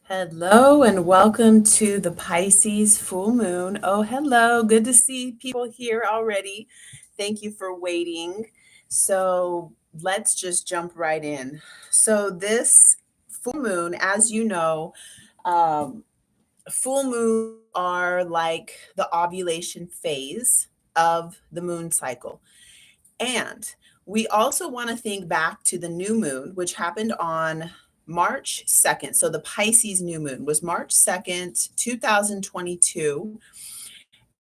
Hello and welcome to the Pisces full moon. Oh, hello. Good to see people here already. Thank you for waiting. So let's just jump right in. So, this full moon, as you know, um, full moons are like the ovulation phase of the moon cycle. And we also want to think back to the new moon, which happened on March 2nd. So the Pisces new moon was March 2nd, 2022.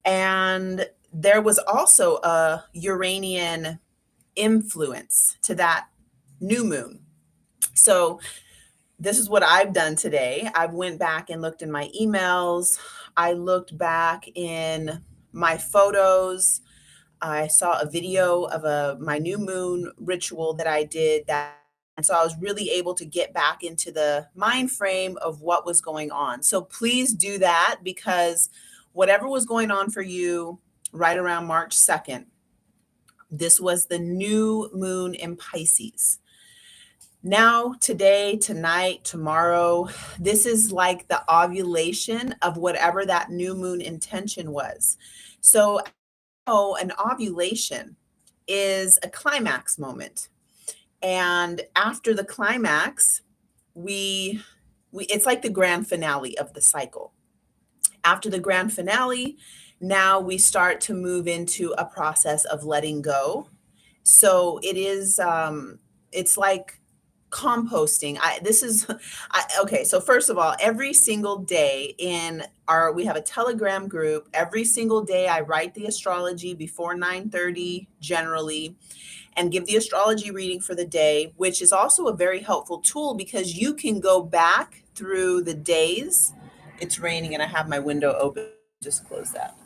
And there was also a Uranian influence to that new moon. So this is what I've done today. I went back and looked in my emails. I looked back in my photos. I saw a video of my new moon ritual that I did that, and so I was really able to get back into the mind frame of what was going on. So please do that, because whatever was going on for you right around March 2nd, this was the new moon in Pisces. Now, today, tonight, tomorrow, this is like the ovulation of whatever that new moon intention was. So an ovulation is a climax moment. And after the climax, we it's like the grand finale of the cycle. After the grand finale, now we start to move into a process of letting go. So it's like composting. I this is okay, so first of all, every single day in our we have a Telegram group. Every single day I write the astrology before 9:30 generally, and give the astrology reading for the day, which is also a very helpful tool because you can go back through the days. It's raining and I have my window open. Just close that.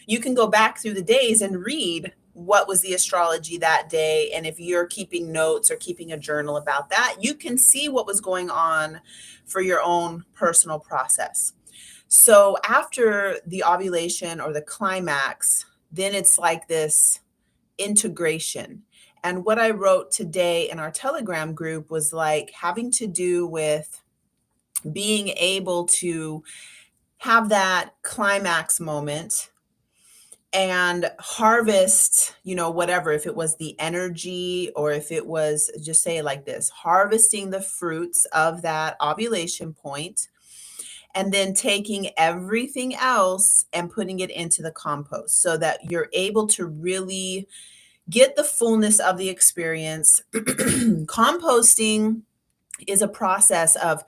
You can go back through the days and read what was the astrology that day. And if you're keeping notes or keeping a journal about that, you can see what was going on for your own personal process. So after the ovulation or the climax, then it's like this integration. And what I wrote today in our Telegram group was like having to do with being able to have that climax moment and harvest, whatever, if it was the energy or if it was, just say it like this, harvesting the fruits of that ovulation point, and then taking everything else and putting it into the compost so that you're able to really get the fullness of the experience. Composting is a process of,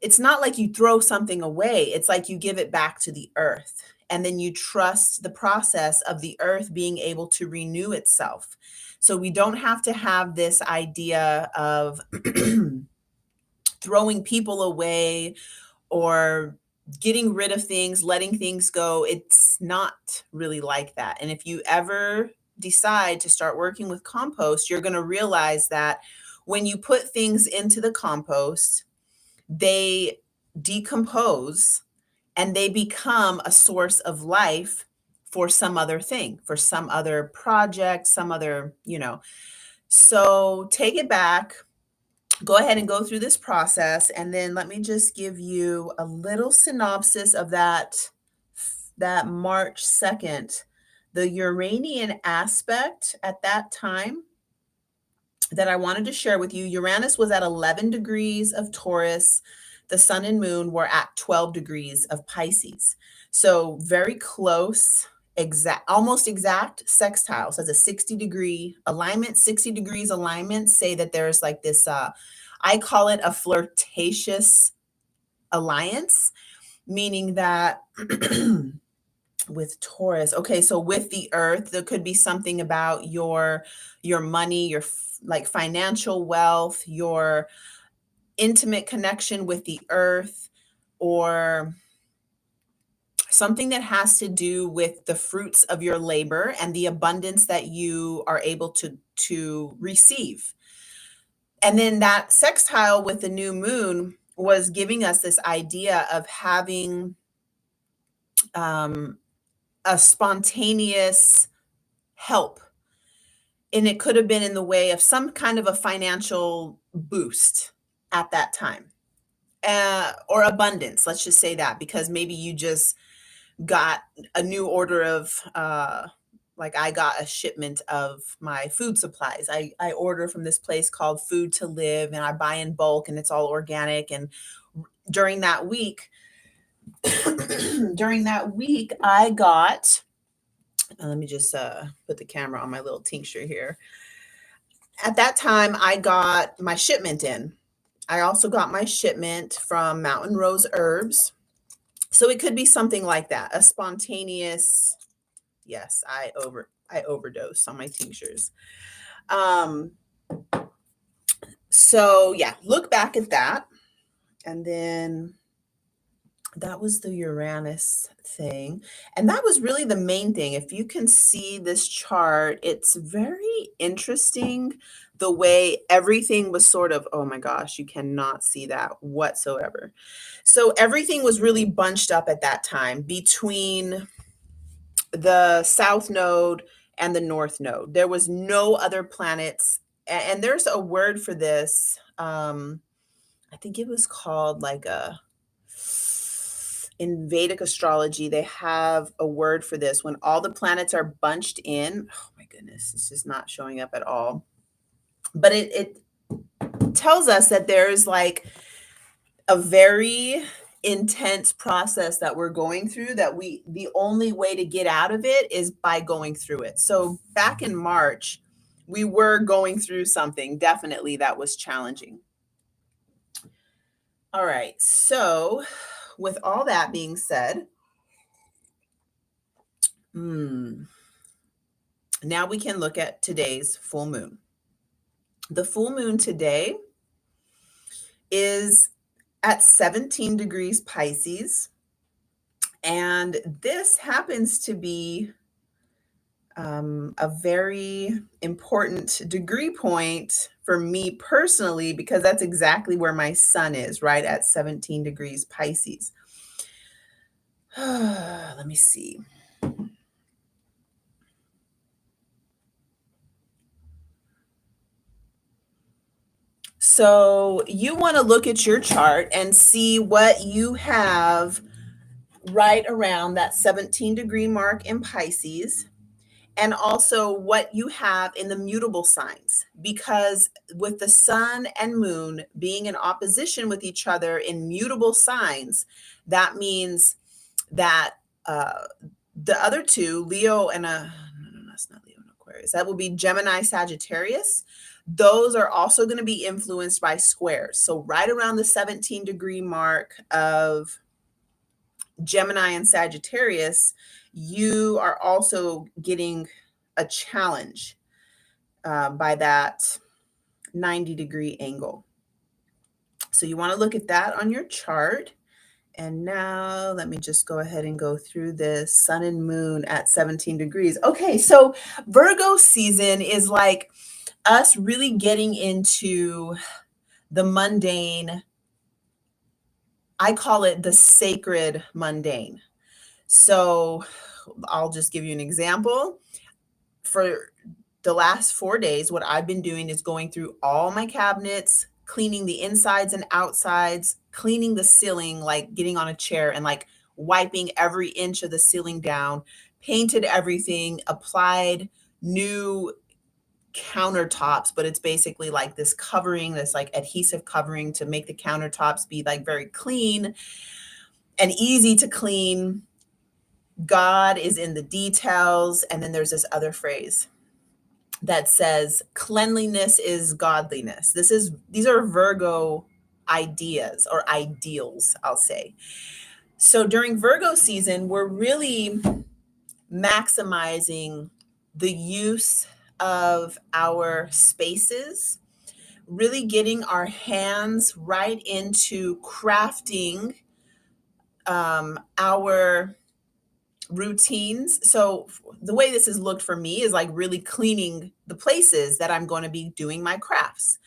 it's not like you throw something away. It's like you give it back to the earth. And then you trust the process of the earth being able to renew itself. So we don't have to have this idea of throwing people away or getting rid of things, letting things go. It's not really like that. And if you ever decide to start working with compost, you're going to realize that when you put things into the compost, they decompose and they become a source of life for some other thing, for some other project, some other. So take it back, go ahead and go through this process, and then let me just give you a little synopsis of that March 2nd, the Uranian aspect at that time that I wanted to share with you. Uranus was at 11 degrees of Taurus. The sun and moon were at 12 degrees of Pisces. So very close, exact, almost exact sextile. So it's a 60-degree alignment. 60 degrees alignment say that there's like this, I call it a flirtatious alliance, meaning that with Taurus. Okay, so with the earth, there could be something about your money, your like financial wealth, your intimate connection with the earth, or something that has to do with the fruits of your labor and the abundance that you are able to receive. And then that sextile with the new moon was giving us this idea of having um, a spontaneous help. And it could have been in the way of some kind of a financial boost at that time. or abundance. Let's just say that, because maybe you just got a new order of like I got a shipment of my food supplies. I order from this place called Food to Live, and I buy in bulk, and it's all organic. And during that week, I got, let me just put the camera on my little tincture here. At that time, I got my shipment in. I also got my shipment from Mountain Rose Herbs. So it could be something like that, a spontaneous, yes, I overdose on my tinctures. So yeah, look back at that. And then that was the Uranus thing. And that was really the main thing. If you can see this chart, it's very interesting the way everything was sort of, oh my gosh, you cannot see that whatsoever. So everything was really bunched up at that time between the South Node and the North Node. There was no other planets. And there's a word for this. I think it was called like in Vedic astrology, they have a word for this when all the planets are bunched in. Oh my goodness, this is not showing up at all. But it tells us that there's like a very intense process that we're going through, that the only way to get out of it is by going through it. So back in March, we were going through something definitely that was challenging. All right, so with all that being said, now we can look at today's full moon. The full moon today is at 17 degrees Pisces, and this happens to be a very important degree point for me personally, because that's exactly where my sun is, right at 17 degrees Pisces. Let me see. So you want to look at your chart and see what you have right around that 17 degree mark in Pisces, and also what you have in the mutable signs, because with the sun and moon being in opposition with each other in mutable signs, that means that the other two, Leo and no, that's not Leo and Aquarius, that will be Gemini, Sagittarius. Those are also going to be influenced by squares. So right around the 17 degree mark of Gemini and Sagittarius, you are also getting a challenge by that 90 degree angle. So you want to look at that on your chart. And now let me just go ahead and go through this sun and moon at 17 degrees. Okay, so Virgo season is like us really getting into the mundane. I call it the sacred mundane. So I'll just give you an example. For the last 4 days, what I've been doing is going through all my cabinets, cleaning the insides and outsides, cleaning the ceiling, like getting on a chair and like wiping every inch of the ceiling down, painted everything, applied new countertops, but it's basically like this covering, this like adhesive covering to make the countertops be like very clean and easy to clean. God is in the details. And then there's this other phrase that says cleanliness is godliness. These are Virgo ideas or ideals, I'll say. So during Virgo season, we're really maximizing the use of our spaces, really getting our hands right into crafting our routines. So the way this has looked for me is like really cleaning the places that I'm going to be doing my crafts.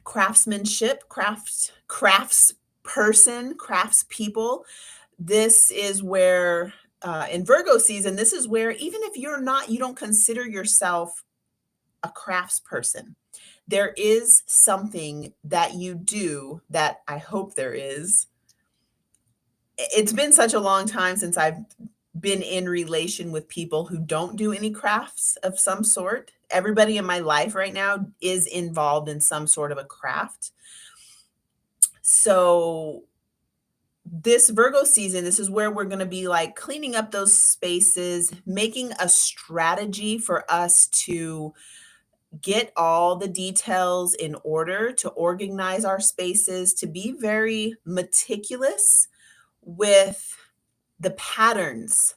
Craftsmanship, crafts people. This is where in Virgo season, this is where even if you don't consider yourself a crafts person, there is something that you do that I hope there is. It's been such a long time since I've been in relation with people who don't do any crafts of some sort. Everybody in my life right now is involved in some sort of a craft. So this Virgo season, this is where we're going to be like cleaning up those spaces, making a strategy for us to get all the details in order, to organize our spaces, to be very meticulous with the patterns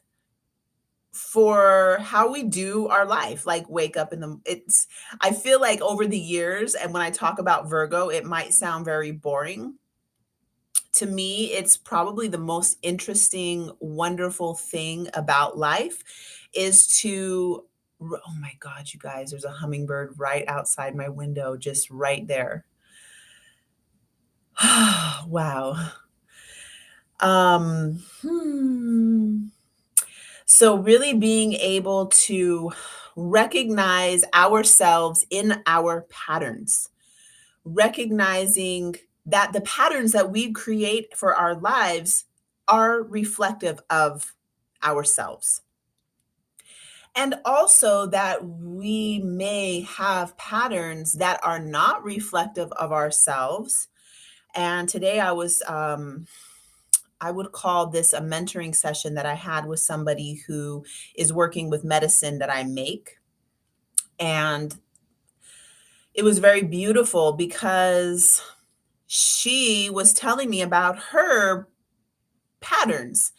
for how we do our life, like wake up in the it's I feel like over the years, and when I talk about Virgo, it might sound very boring. To me, it's probably the most interesting, wonderful thing about life is to oh my God, you guys, there's a hummingbird right outside my window, just right there. Wow. Hmm. So, really being able to recognize ourselves in our patterns, recognizing that the patterns that we create for our lives are reflective of ourselves. And also that we may have patterns that are not reflective of ourselves. And today I would call this a mentoring session that I had with somebody who is working with medicine that I make. And it was very beautiful because she was telling me about her patterns.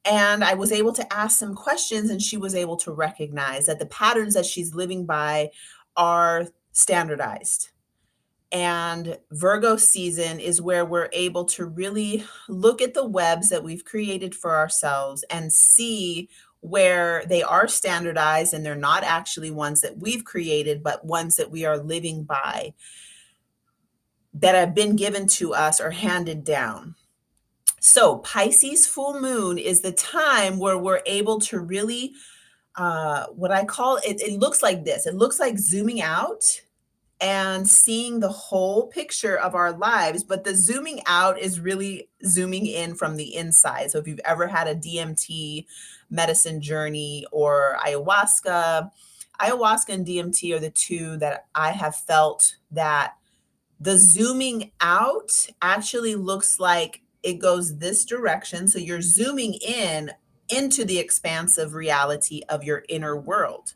And I was able to ask some questions, and she was able to recognize that the patterns that she's living by are standardized. And Virgo season is where we're able to really look at the webs that we've created for ourselves and see where they are standardized and they're not actually ones that we've created, but ones that we are living by that have been given to us or handed down. So, Pisces full moon is the time where we're able to really, what I call it, it looks like this. It looks like zooming out and seeing the whole picture of our lives, but the zooming out is really zooming in from the inside. So if you've ever had a DMT medicine journey or ayahuasca and DMT are the two that I have felt that the zooming out actually looks like it goes this direction. So you're zooming in into the expansive reality of your inner world.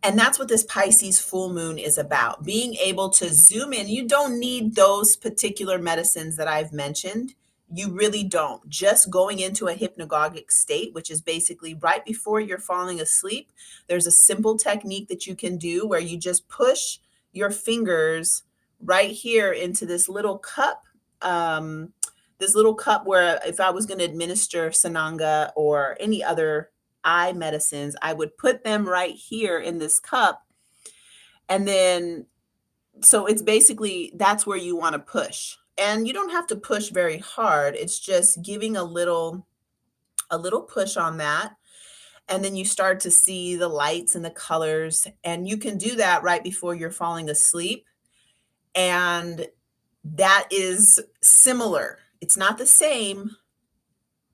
And that's what this Pisces full moon is about, being able to zoom in. You don't need those particular medicines that I've mentioned. You really don't. Just going into a hypnagogic state, which is basically right before you're falling asleep, there's a simple technique that you can do where you just push your fingers right here into this little cup. This little cup where if I was going to administer Sananga or any other eye medicines, I would put them right here in this cup. And then, so it's basically that's where you want to push. And you don't have to push very hard. It's just giving a little push on that. And then you start to see the lights and the colors. And you can do that right before you're falling asleep. And that is similar. It's not the same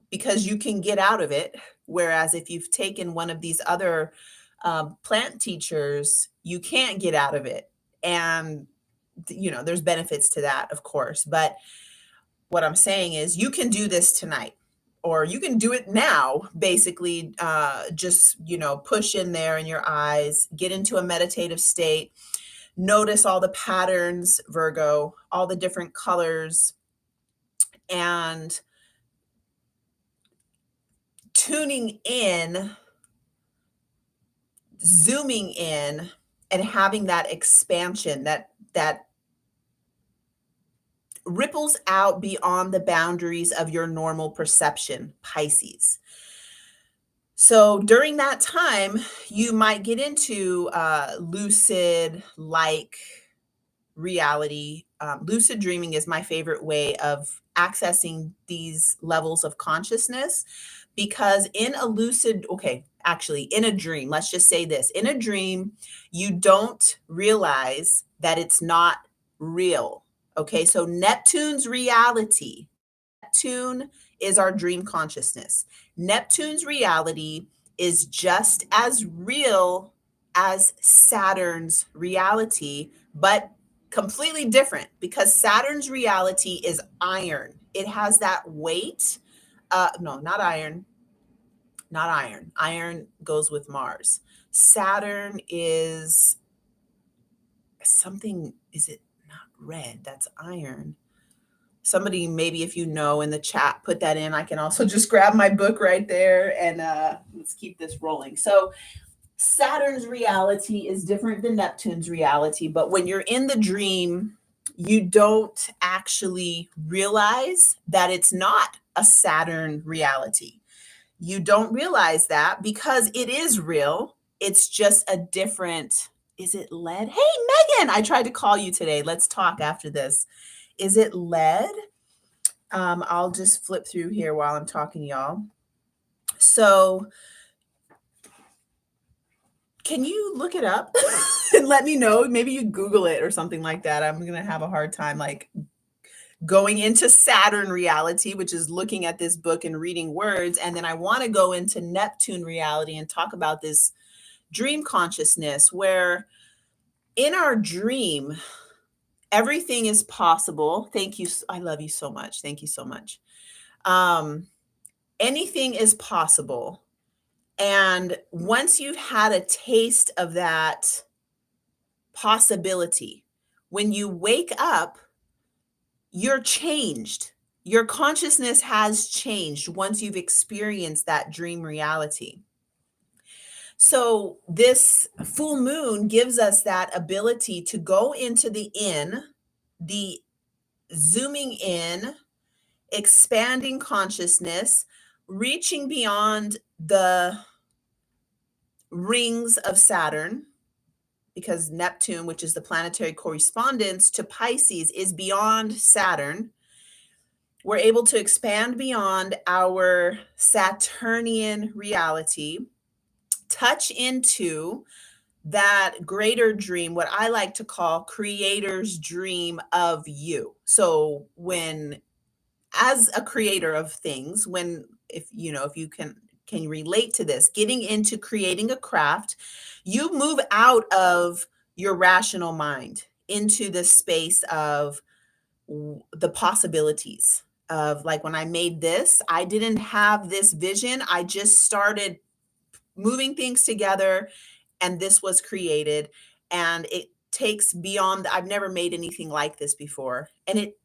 because you can get out of it. Whereas if you've taken one of these other plant teachers, you can't get out of it. And, there's benefits to that, of course. But what I'm saying is you can do this tonight or you can do it now, basically just, push in there in your eyes, get into a meditative state, notice all the patterns, Virgo, all the different colors, and tuning in, zooming in, and having that expansion that ripples out beyond the boundaries of your normal perception, Pisces. So during that time, you might get into lucid like reality. Lucid dreaming is my favorite way of accessing these levels of consciousness because in a lucid, okay, actually in a dream, let's just say this, in a dream, you don't realize that it's not real. Okay, so Neptune's reality. Neptune is our dream consciousness. Neptune's reality is just as real as Saturn's reality, but completely different because Saturn's reality is iron. It has that weight. No, not iron. Not iron. Iron goes with Mars. Saturn is something, is it not red? That's iron. Somebody, maybe if you know in the chat, put that in. I can also just grab my book right there and let's keep this rolling. So Saturn's reality is different than Neptune's reality, but when you're in the dream, you don't actually realize that it's not a Saturn reality. You don't realize that because it is real. It's just a different, is it lead? Hey, Megan, I tried to call you today. Let's talk after this. Is it lead? I'll just flip through here while I'm talking to y'all. So can you look it up and let me know? Maybe you Google it or something like that. I'm going to have a hard time like going into Saturn reality, which is looking at this book and reading words. And then I want to go into Neptune reality and talk about this dream consciousness where in our dream, everything is possible. Thank you. I love you so much. Thank you so much. Anything is possible. And once you've had a taste of that possibility, when you wake up, you're changed. Your consciousness has changed once you've experienced that dream reality. So this full moon gives us that ability to go into the zooming in, expanding consciousness, reaching beyond the rings of Saturn, because Neptune, which is the planetary correspondence to Pisces, is beyond Saturn. We're able to expand beyond our Saturnian reality, touch into that greater dream, what I like to call creator's dream of you. So when, as a creator of things, when, if you can relate to this, getting into creating a craft, you move out of your rational mind into the space of the possibilities of, like, when I made this, I didn't have this vision. I just started moving things together and this was created, and it takes beyond. I've never made anything like this before, and it,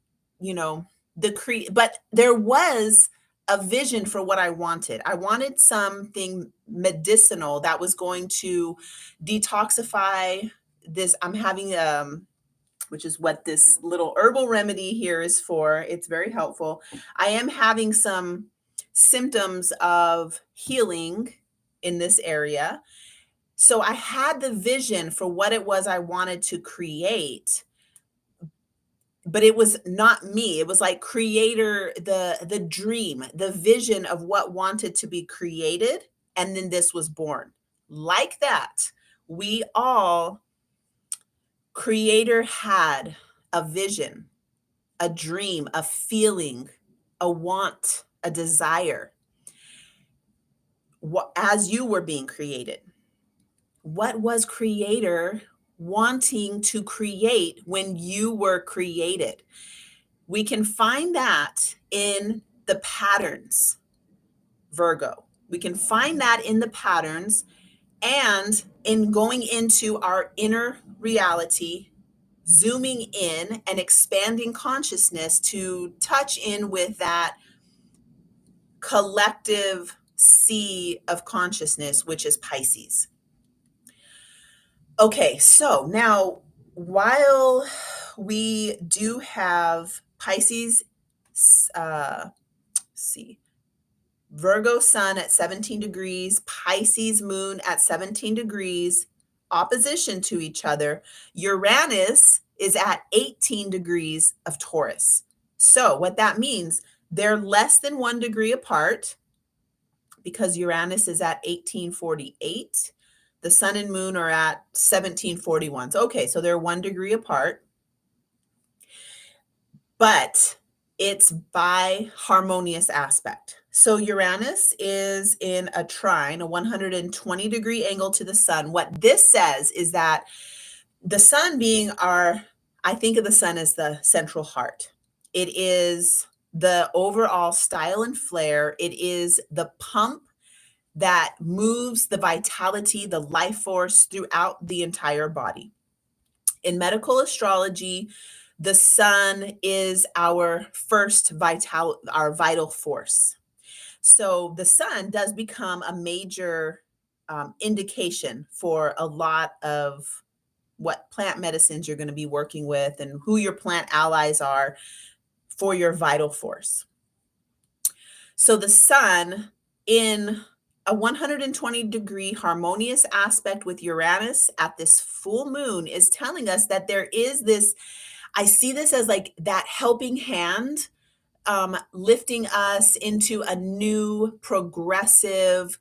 but there was a vision for what I wanted. I wanted something medicinal that was going to detoxify this. I'm having which is what this little herbal remedy here is for. It's very helpful. I am having some symptoms of healing in this area. So I had the vision for what it was I wanted to create, but it was not me. It was like creator, the dream, the vision of what wanted to be created, and then this was born. Like that, we all, creator had a vision, a dream, a feeling, a want, a desire. As you were being created, what was creator wanting to create when you were created? We can find that in the patterns, Virgo. We can find that in the patterns and in going into our inner reality, zooming in and expanding consciousness to touch in with that collective sea of consciousness, which is Pisces. Okay, so now while we do have Pisces, see, Virgo sun at 17 degrees, Pisces moon at 17 degrees, opposition to each other, Uranus is at 18 degrees of Taurus. So what that means, they're less than 1 degree apart because Uranus is at 1848. The sun and moon are at 1741. So, okay, so they're 1 degree apart, but it's by harmonious aspect. So Uranus is in a trine, a 120-degree angle to the sun. What this says is that the sun being I think of the sun as the central heart. It is the overall style and flair. It is the pump that moves the vitality, the life force throughout the entire body. In medical astrology, the sun is our our vital force. So the sun does become a major indication for a lot of what plant medicines you're going to be working with and who your plant allies are for your vital force. So the sun in a 120-degree harmonious aspect with Uranus at this full moon is telling us that there is this, I see this as like that helping hand, lifting us into a new progressive,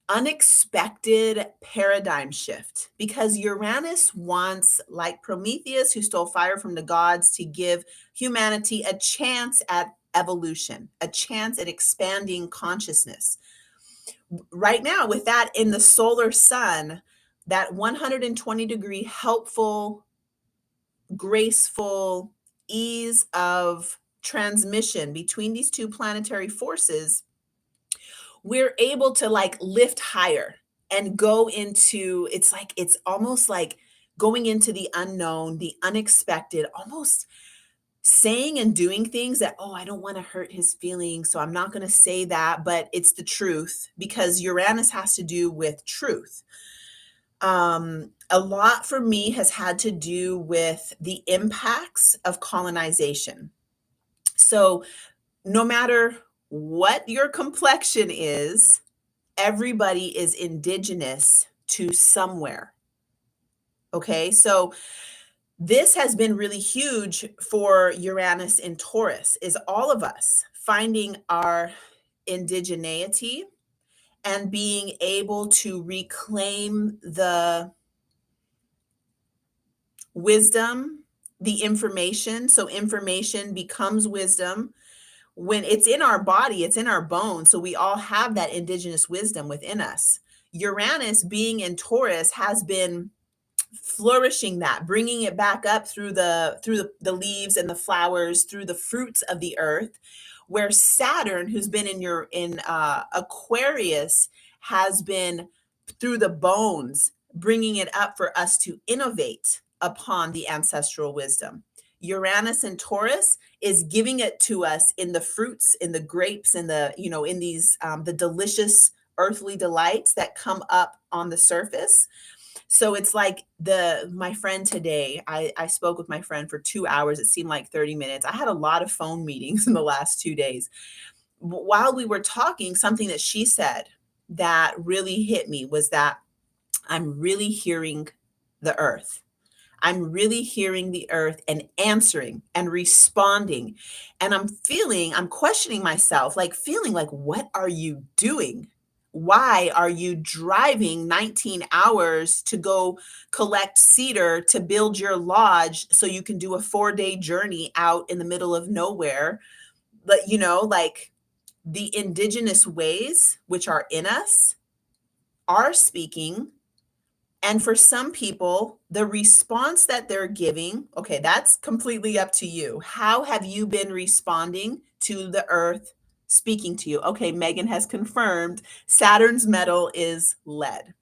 unexpected paradigm shift, because Uranus wants, like Prometheus, who stole fire from the gods, to give humanity a chance at evolution, a chance at expanding consciousness. Right now, with that in the solar sun, that 120-degree helpful, graceful ease of transmission between these two planetary forces, we're able to like lift higher and go into, it's almost like going into the unknown, the unexpected, almost saying and doing things that, oh, I don't want to hurt his feelings, so I'm not going to say that, but it's the truth, because Uranus has to do with truth. A lot for me has had to do with the impacts of colonization. So no matter what your complexion is, everybody is indigenous to somewhere. Okay, so this has been really huge for Uranus in Taurus, is all of us finding our indigeneity and being able to reclaim the wisdom, the information. So information becomes wisdom. When it's in our body, it's in our bones. So we all have that indigenous wisdom within us. Uranus being in Taurus has been flourishing that, bringing it back up through the leaves and the flowers, through the fruits of the earth, where Saturn, who's been in Aquarius, has been through the bones, bringing it up for us to innovate upon the ancestral wisdom. Uranus and Taurus is giving it to us in the fruits, in the grapes, in the, in these the delicious earthly delights that come up on the surface. So it's like my friend today, I spoke with my friend for 2 hours. It seemed like 30 minutes. I had a lot of phone meetings in the last 2 days. While we were talking, something that she said that really hit me was that I'm really hearing the earth. I'm really hearing the earth and answering and responding. And I'm questioning myself, like feeling like, what are you doing? Why are you driving 19 hours to go collect cedar to build your lodge so you can do a 4-day journey out in the middle of nowhere? But, like the indigenous ways, which are in us, are speaking. And for some people, the response that they're giving, okay, that's completely up to you. How have you been responding to the earth speaking to you? Okay, Megan has confirmed Saturn's metal is lead.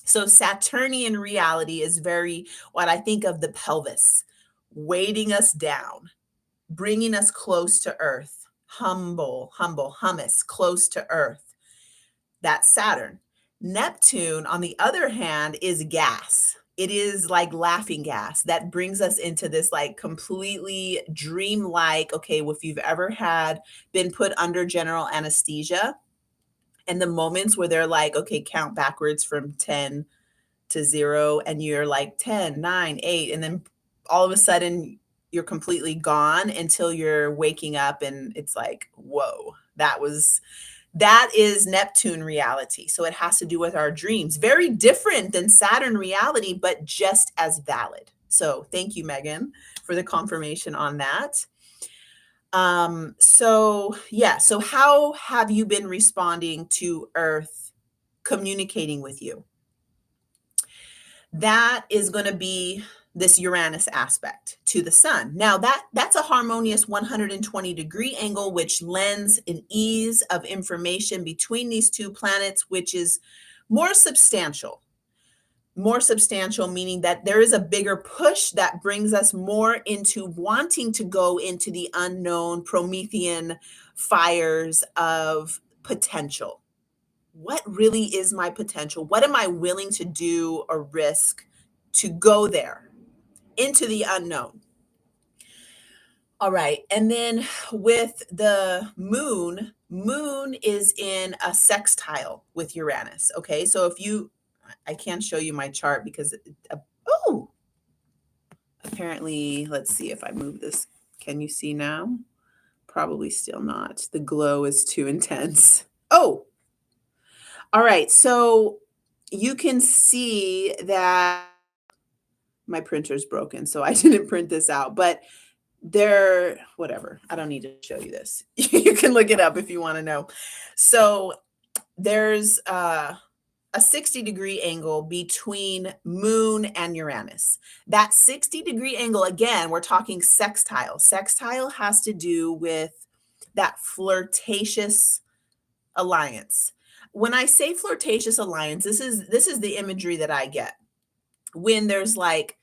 So Saturnian reality is very what I think of the pelvis, weighting us down, bringing us close to earth, humble, hummus, close to earth. That's Saturn. Neptune, on the other hand, is gas. It is like laughing gas that brings us into this like completely dreamlike, okay, if you've ever been put under general anesthesia, and the moments where they're like, okay, count backwards from 10 to 0, and you're like 10, 9, 8, and then all of a sudden you're completely gone until you're waking up and it's like, whoa, that was That is Neptune reality. So it has to do with our dreams. Very different than Saturn reality, but just as valid. So thank you, Megan, for the confirmation on that. So yeah, so how have you been responding to Earth communicating with you? That is going to be this Uranus aspect to the sun. Now that's a harmonious 120-degree angle, which lends an ease of information between these two planets, which is more substantial. More substantial, meaning that there is a bigger push that brings us more into wanting to go into the unknown Promethean fires of potential. What really is my potential? What am I willing to do or risk to go there into the unknown? All right. And then with the moon is in a sextile with Uranus. Okay. So if you, I can't show you my chart because, oh, apparently, let's see if I move this. Can you see now? Probably still not. The glow is too intense. Oh, all right. So you can see that my printer's broken, so I didn't print this out, but there, whatever. I don't need to show you this. You can look it up if you want to know. So there's a 60-degree angle between Moon and Uranus. That 60-degree angle, again, we're talking sextile. Sextile has to do with that flirtatious alliance. When I say flirtatious alliance, this is the imagery that I get when there's like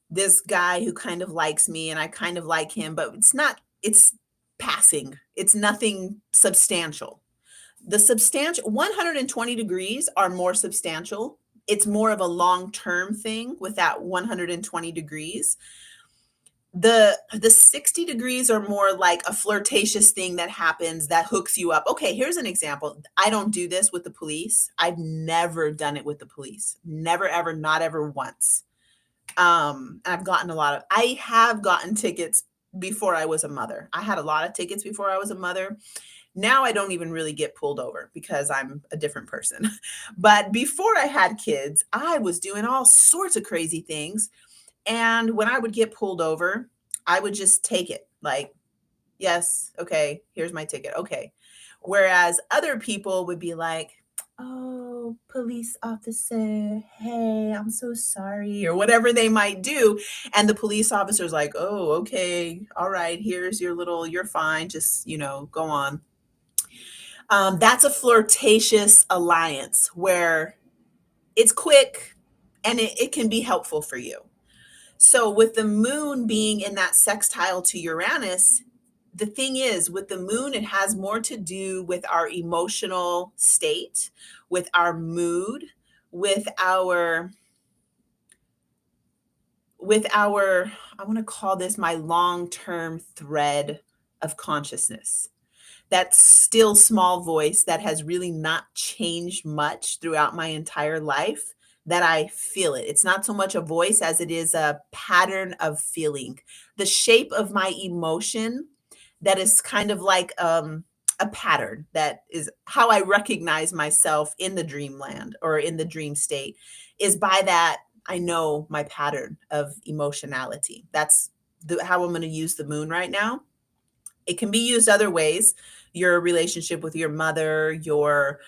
this guy who kind of likes me and I kind of like him, but it's passing. It's nothing substantial. The substantial 120 degrees are more substantial. It's more of a long-term thing with that 120 degrees. The 60 degrees are more like a flirtatious thing that happens that hooks you up. Okay, here's an example. I don't do this with the police. I've never done it with the police. Never, ever, not ever once. I have gotten tickets before I was a mother. I had a lot of tickets before I was a mother. Now I don't even really get pulled over because I'm a different person. But before I had kids, I was doing all sorts of crazy things. And when I would get pulled over, I would just take it like, yes, okay, here's my ticket. Okay. Whereas other people would be like, oh, police officer, hey, I'm so sorry, or whatever they might do. And the police officer's like, oh, okay, all right, here's your little, you're fine, just, go on. That's a flirtatious alliance where it's quick and it can be helpful for you. So, with the moon being in that sextile to Uranus, the thing is, with the moon, it has more to do with our emotional state, with our mood, with our, I want to call this my long term thread of consciousness. That still small voice that has really not changed much throughout my entire life, that I feel it. It's not so much a voice as it is a pattern of feeling. The shape of my emotion that is kind of like a pattern, that is how I recognize myself in the dreamland or in the dream state, is by that I know my pattern of emotionality. That's how I'm going to use the moon right now. It can be used other ways. Your relationship with your mother, your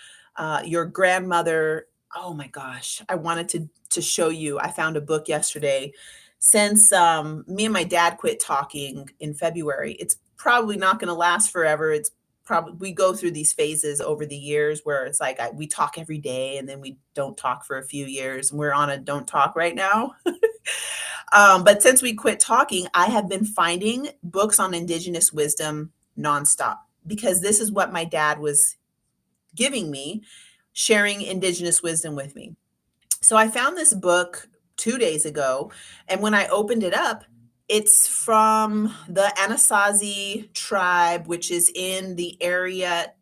grandmother. Oh my gosh, I wanted to show you. I found a book yesterday. Since me and my dad quit talking in February, it's probably not going to last forever. It's probably, we go through these phases over the years where it's like we talk every day and then we don't talk for a few years, and we're on a don't talk right now. But since we quit talking, I have been finding books on indigenous wisdom nonstop, because this is what my dad was giving me, sharing indigenous wisdom with me. So I found this book 2 days ago, and when I opened it up, it's from the Anasazi tribe, which is in the area.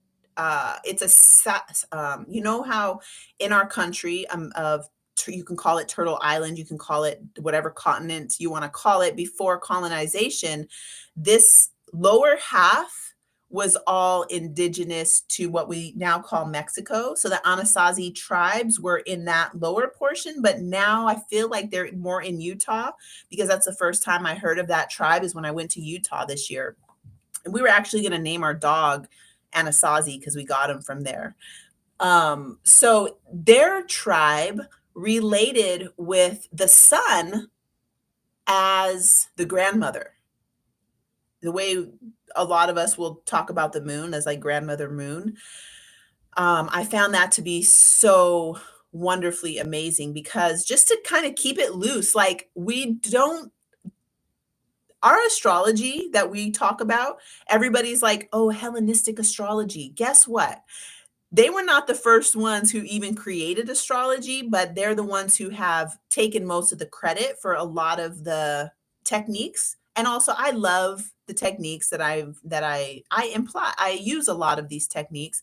You know how in our country of you can call it Turtle Island, you can call it whatever continent you want to call it. Before colonization, this lower half was all indigenous to what we now call Mexico. So the Anasazi tribes were in that lower portion, but now I feel like they're more in Utah, because that's the first time I heard of that tribe is when I went to Utah this year. And we were actually going to name our dog Anasazi because we got him from there. So their tribe related with the sun as the grandmother. The way a lot of us will talk about the moon as like grandmother moon. I found that to be so wonderfully amazing, because just to kind of keep it loose, like we don't, our astrology that we talk about, everybody's like, oh, Hellenistic astrology. Guess what? They were not the first ones who even created astrology, but they're the ones who have taken most of the credit for a lot of the techniques. And also I love the techniques that I use a lot of these techniques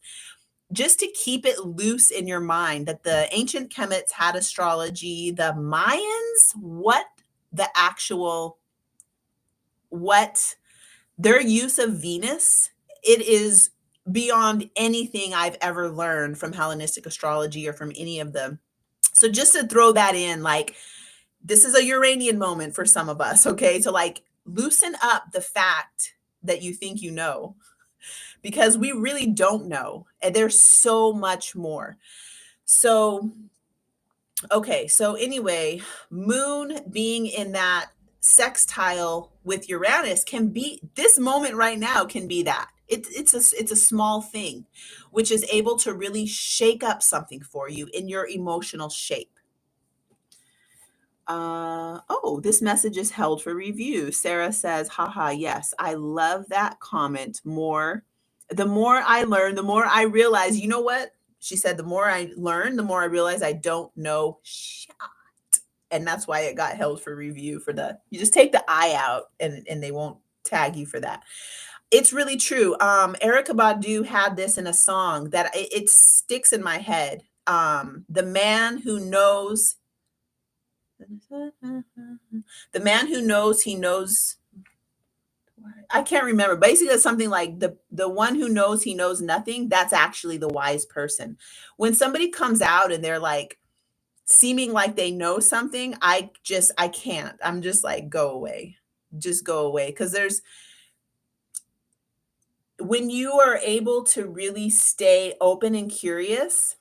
just to keep it loose in your mind, that the ancient Kemets had astrology, the Mayans, what their use of Venus, it is beyond anything I've ever learned from Hellenistic astrology or from any of them. So just to throw that in, like, this is a Uranian moment for some of us, okay? To like loosen up the fact that you think you know, because we really don't know. And there's so much more. So, okay. So anyway, moon being in that sextile with Uranus can be, this moment right now can be that. It's a small thing, which is able to really shake up something for you in your emotional shape. Oh, this message is held for review. Sarah says, haha, yes, I love that comment. The more I learn, the more I realize, you know what? She said, the more I learn, the more I realize I don't know shit. And that's why it got held for review for you just take the I out and they won't tag you for that. It's really true. Erica Badu had this in a song that it sticks in my head. The man who knows he knows. I can't remember. Basically, it's something like the one who knows he knows nothing. That's actually the wise person. When somebody comes out and they're like seeming like they know something, I can't. I'm just like, go away, just go away. Because when you are able to really stay open and curious,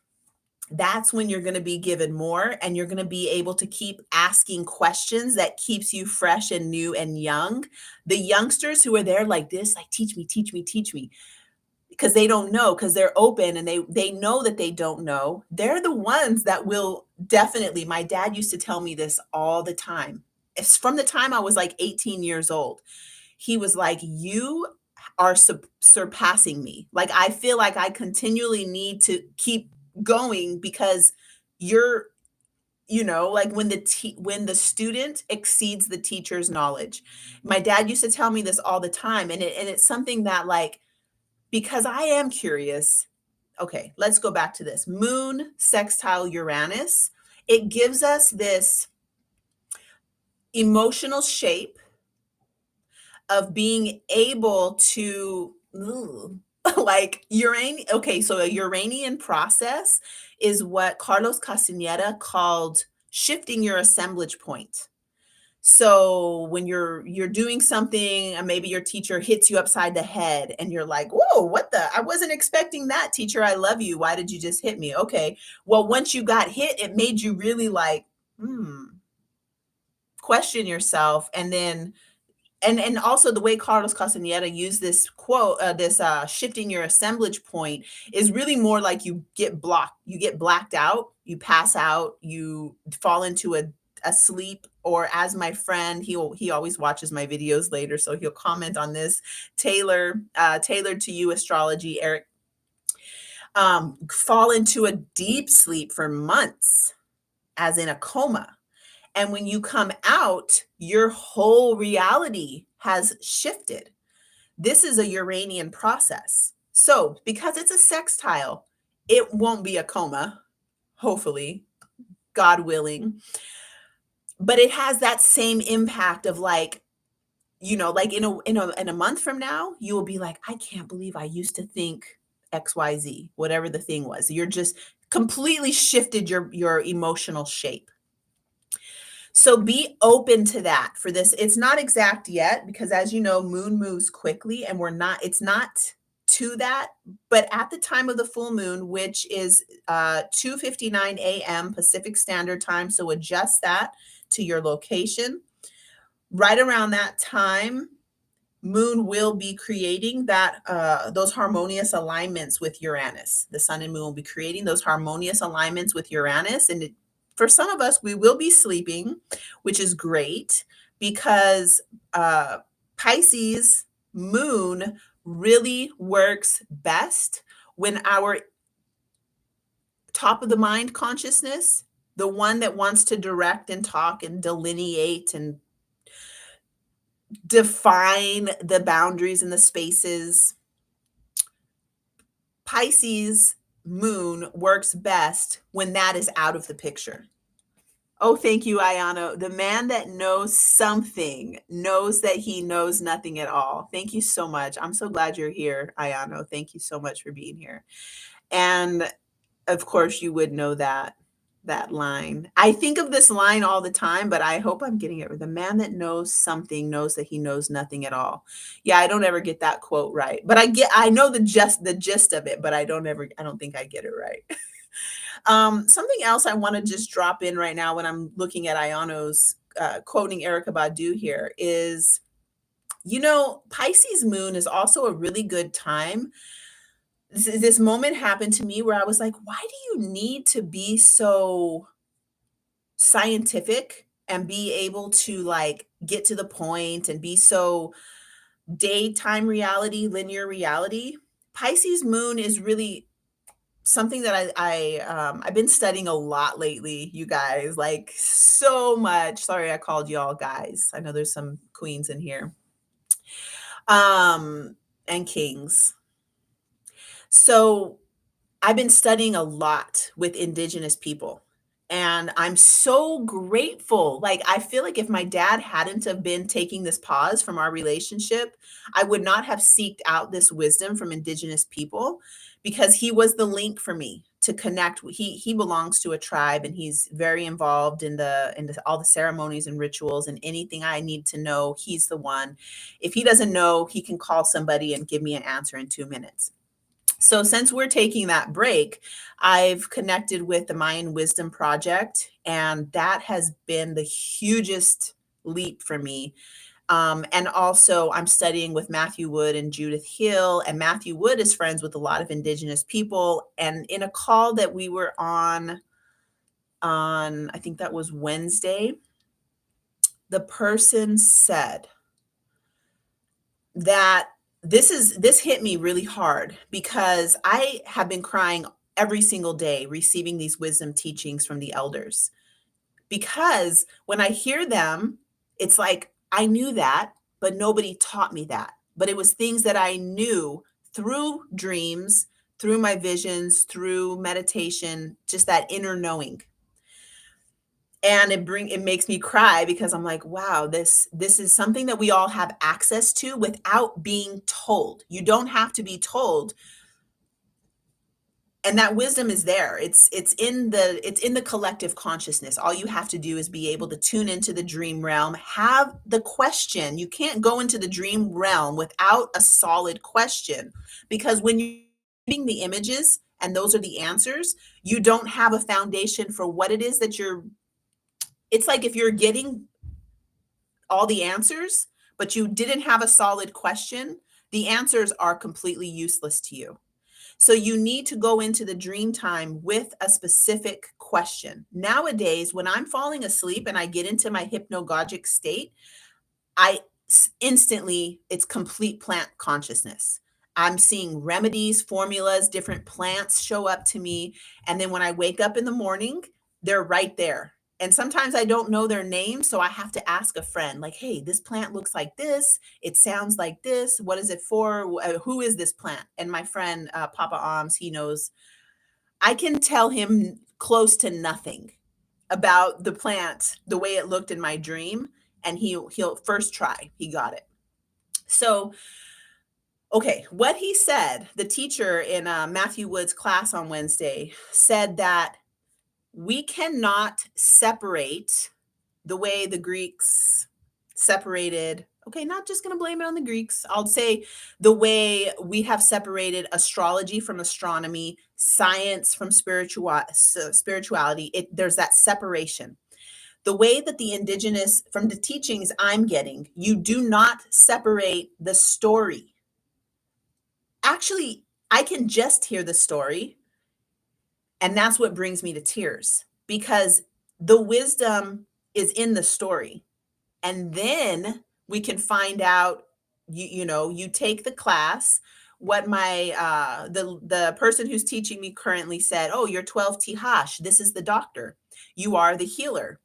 that's when you're going to be given more, and you're going to be able to keep asking questions that keeps you fresh and new and young. The youngsters who are there like this, like, teach me, teach me, teach me, because they don't know, because they're open and they know that they don't know. They're the ones that will definitely, my dad used to tell me this all the time. It's from the time I was like 18 years old. He was like, you are surpassing me. Like, I feel like I continually need to keep going, because you're, like when the student exceeds the teacher's knowledge. My dad used to tell me this all the time, and it's something that, like, because I am curious. Okay, let's go back to this. Moon sextile Uranus, it gives us this emotional shape of being able to like Uranian. Okay, so a Uranian process is what Carlos Castaneda called shifting your assemblage point. So when you're doing something and maybe your teacher hits you upside the head and you're like, whoa, I wasn't expecting that, teacher. I love you. Why did you just hit me? Okay. Well, once you got hit, it made you really like, question yourself. And then and also the way Carlos Castaneda used this quote, this shifting your assemblage point, is really more like you get blacked out, you pass out, you fall into a sleep, or as my friend, he always watches my videos later, so he'll comment on this. Tailored to you astrology, Eric, fall into a deep sleep for months, as in a coma. And when you come out, your whole reality has shifted. This is a Uranian process. So, because it's a sextile, it won't be a coma, hopefully, God willing. But it has that same impact of like, like in a month from now, you will be like, I can't believe I used to think XYZ, whatever the thing was. You're just completely shifted your emotional shape. So be open to that for this. It's not exact yet because, as you know, moon moves quickly and it's not to that. But at the time of the full moon, which is 2:59 a.m. Pacific Standard Time, so adjust that to your location. Right around that time, moon will be creating those harmonious alignments with Uranus. The sun and moon will be creating those harmonious alignments with Uranus. And for some of us, we will be sleeping, which is great because Pisces moon really works best when our top of the mind consciousness, the one that wants to direct and talk and delineate and define the boundaries and the spaces. Pisces moon works best when that is out of the picture. Oh, thank you, Ayano. The man that knows something knows that he knows nothing at all. Thank you so much. I'm so glad you're here, Ayano. Thank you so much for being here. And of course, you would know that line. I think of this line all the time, but I hope I'm getting it right. The man that knows something knows that he knows nothing at all. Yeah, I don't ever get that quote right, but I know the gist of it, but I don't think I get it right. Something else I want to just drop in right now when I'm looking at Ayano's quoting Erykah Badu here is, Pisces moon is also a really good time. This moment happened to me where I was like, why do you need to be so scientific and be able to like get to the point and be so daytime reality, linear reality? Pisces moon is really something that I've been studying a lot lately, you guys, like so much. Sorry, I called you all guys. I know there's some queens in here. And kings. So I've been studying a lot with indigenous people. And I'm so grateful. Like, I feel like if my dad hadn't have been taking this pause from our relationship, I would not have seeked out this wisdom from indigenous people because he was the link for me to connect. He belongs to a tribe and he's very involved in all the ceremonies and rituals, and anything I need to know, he's the one. If he doesn't know, he can call somebody and give me an answer in 2 minutes. So since we're taking that break, I've connected with the Mayan Wisdom Project, and that has been the hugest leap for me. And also, I'm studying with Matthew Wood and Judith Hill, and Matthew Wood is friends with a lot of indigenous people. And in a call that we were on I think that was Wednesday, the person said that this hit me really hard because I have been crying every single day receiving these wisdom teachings from the elders. Because when I hear them, it's like I knew that, but nobody taught me that. But it was things that I knew through dreams, through my visions, through meditation, just that inner knowing. And it makes me cry because I'm like, wow, this is something that we all have access to without being told. You don't have to be told, and that wisdom is there. It's in the collective consciousness. All you have to do is be able to tune into the dream realm, have the question. You can't go into the dream realm without a solid question, because when you're reading the images and those are the answers, you don't have a foundation for what it is that it's like if you're getting all the answers, but you didn't have a solid question, the answers are completely useless to you. So you need to go into the dream time with a specific question. Nowadays, when I'm falling asleep and I get into my hypnagogic state, instantly, it's complete plant consciousness. I'm seeing remedies, formulas, different plants show up to me. And then when I wake up in the morning, they're right there. And sometimes I don't know their name, so I have to ask a friend, like, hey, this plant looks like this. It sounds like this. What is it for? Who is this plant? And my friend, Papa Oms, he knows. I can tell him close to nothing about the plant, the way it looked in my dream. And he'll first try. He got it. So, okay, what he said, the teacher in Matthew Wood's class on Wednesday said that we cannot separate the way the Greeks separated. Okay, not just going to blame it on the Greeks. I'll say the way we have separated astrology from astronomy, science from spirituality. There's that separation. The way that the indigenous, from the teachings I'm getting, you do not separate the story. Actually, I can just hear the story, and that's what brings me to tears because the wisdom is in the story. And then we can find out, you take the class. What my the person who's teaching me currently said, oh, you're 12 Tihash, this is the doctor, you are the healer.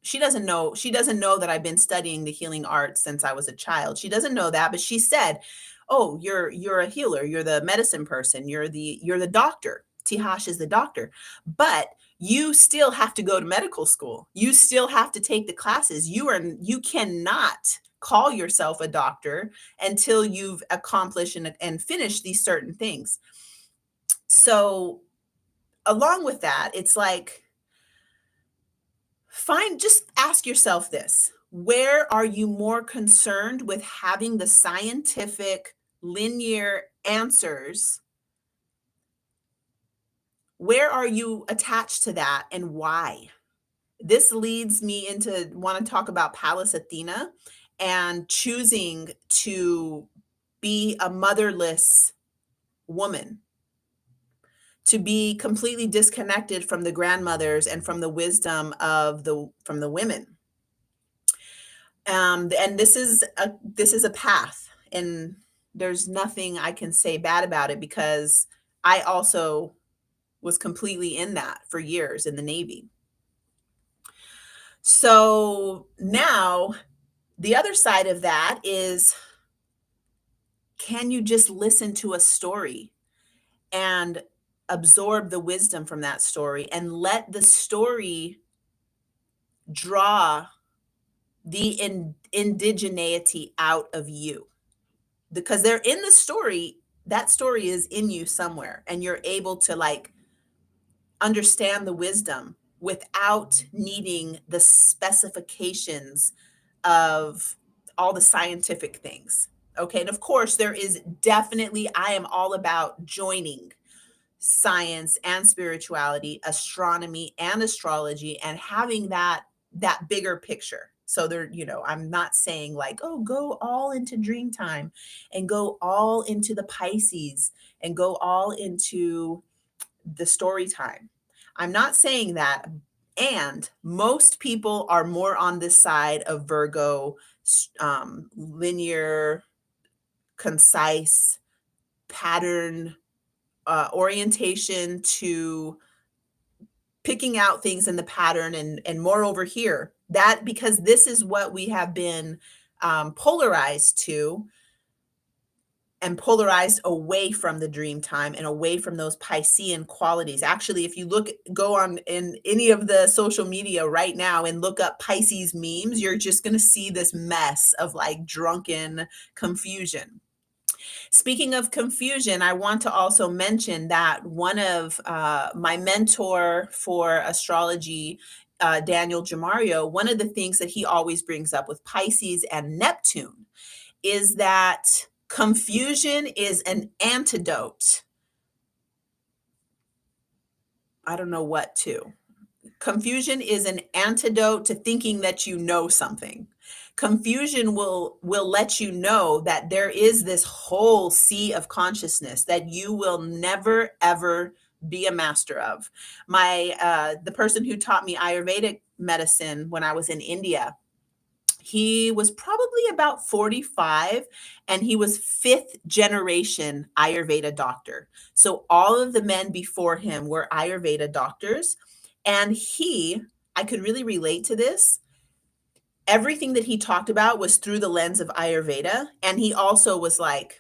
She doesn't know that I've been studying the healing arts since I was a child. She doesn't know that, but she said, "Oh, you're a healer. You're the medicine person. You're the doctor. Tihash is the doctor. But you still have to go to medical school. You still have to take the classes. You cannot call yourself a doctor until you've accomplished and finished these certain things." So, along with that, it's like just ask yourself this. Where are you more concerned with having the scientific linear answers? Where are you attached to that and why? This leads me into want to talk about Pallas Athena and choosing to be a motherless woman, to be completely disconnected from the grandmothers and from the wisdom of the women. And this is a path, and there's nothing I can say bad about it because I also was completely in that for years in the Navy. So now the other side of that is, can you just listen to a story and absorb the wisdom from that story and let the story draw the indigeneity out of you? Because they're in the story, that story is in you somewhere, and you're able to like understand the wisdom without needing the specifications of all the scientific things. Okay. And of course, there is definitely, I am all about joining science and spirituality, astronomy and astrology, and having that bigger picture. So there, I'm not saying like, oh, go all into dream time and go all into the Pisces and go all into the story time. I'm not saying that. And most people are more on this side of Virgo, linear, concise, pattern orientation to picking out things in the pattern, and more over here, that because this is what we have been polarized to, and polarized away from the dream time and away from those Piscean qualities. Actually, if you go on in any of the social media right now and look up Pisces memes, you're just going to see this mess of like drunken confusion. Speaking of confusion, I want to also mention that one of my mentor for astrology, Daniel Jamario, one of the things that he always brings up with Pisces and Neptune is that confusion is an antidote. I don't know what to. Confusion is an antidote to thinking that you know something. Confusion will let you know that there is this whole sea of consciousness that you will never ever be a master of. The person who taught me Ayurvedic medicine when I was in India, he was probably about 45, and he was fifth generation Ayurveda doctor. So all of the men before him were Ayurveda doctors. And I could really relate to this. Everything that he talked about was through the lens of Ayurveda. And he also was like,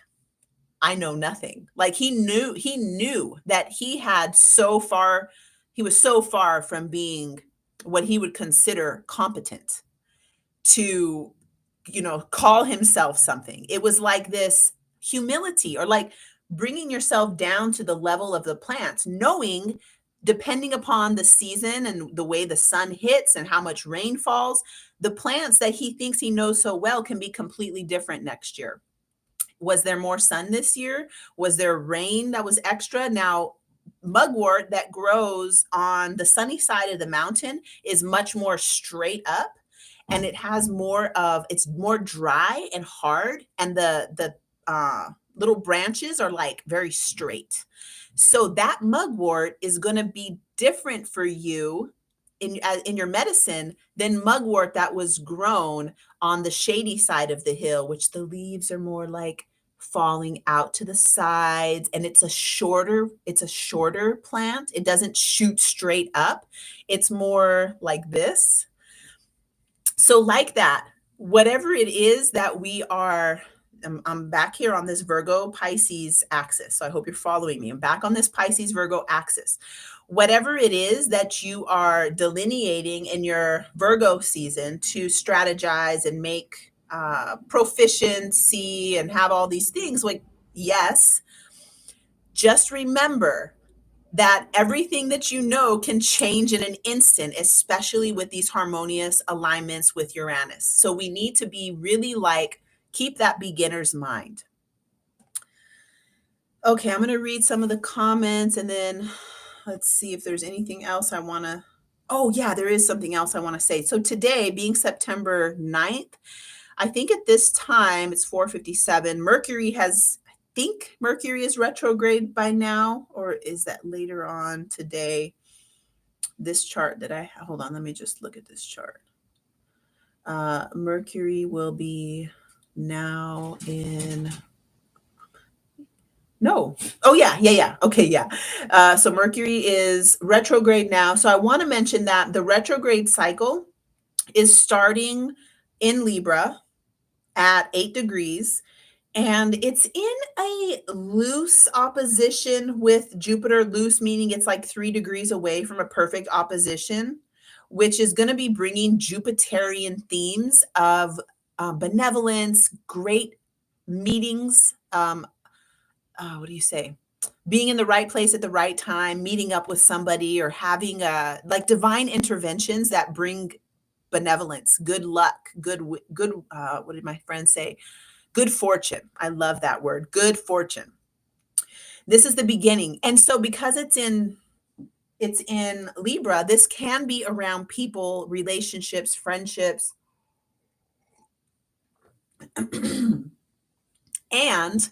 I know nothing. Like he knew that he was so far from being what he would consider competent to call himself something. It was like this humility, or like bringing yourself down to the level of the plants, knowing, depending upon the season and the way the sun hits and how much rain falls, the plants that he thinks he knows so well can be completely different next year. Was there more sun this year? Was there rain that was extra? Now, mugwort that grows on the sunny side of the mountain is much more straight up, and it has it's more dry and hard, and the little branches are like very straight. So that mugwort is going to be different for you in your medicine than mugwort that was grown on the shady side of the hill, which the leaves are more like falling out to the sides, and it's a shorter plant. It doesn't shoot straight up. It's more like this. So like that, whatever it is that we are, I'm back here on this Virgo Pisces axis. So I hope you're following me. I'm back on this Pisces Virgo axis. Whatever it is that you are delineating in your Virgo season to strategize and make proficiency and have all these things, like, yes, just remember that everything that you know can change in an instant, especially with these harmonious alignments with Uranus. So we need to be really like, keep that beginner's mind. Okay, I'm going to read some of the comments, and then let's see if there's anything else I want to. Oh, yeah, there is something else I want to say. So today, being September 9th, I think at this time it's 4:57. I think Mercury is retrograde by now, or is that later on today? This chart hold on, let me just look at this chart. Mercury will be now in. No. Oh, yeah. Okay, yeah. So Mercury is retrograde now. So I want to mention that the retrograde cycle is starting in Libra at 8 degrees, and it's in a loose opposition with Jupiter. Loose meaning it's like 3 degrees away from a perfect opposition, which is going to be bringing Jupiterian themes of benevolence, great meetings. What do you say? Being in the right place at the right time, meeting up with somebody, or having like divine interventions that bring benevolence, good luck, good. What did my friend say? Good fortune. I love that word. Good fortune. This is the beginning. And so because it's in Libra, this can be around people, relationships, friendships. And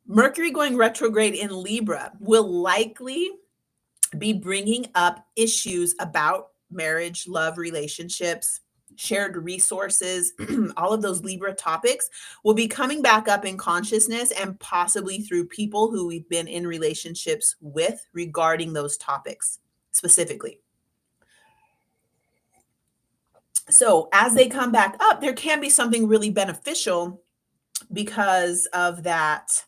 Mercury going retrograde in Libra will likely be bringing up issues about marriage, love, relationships, shared resources. All of those Libra topics will be coming back up in consciousness, and possibly through people who we've been in relationships with regarding those topics specifically. So as they come back up, there can be something really beneficial because of that.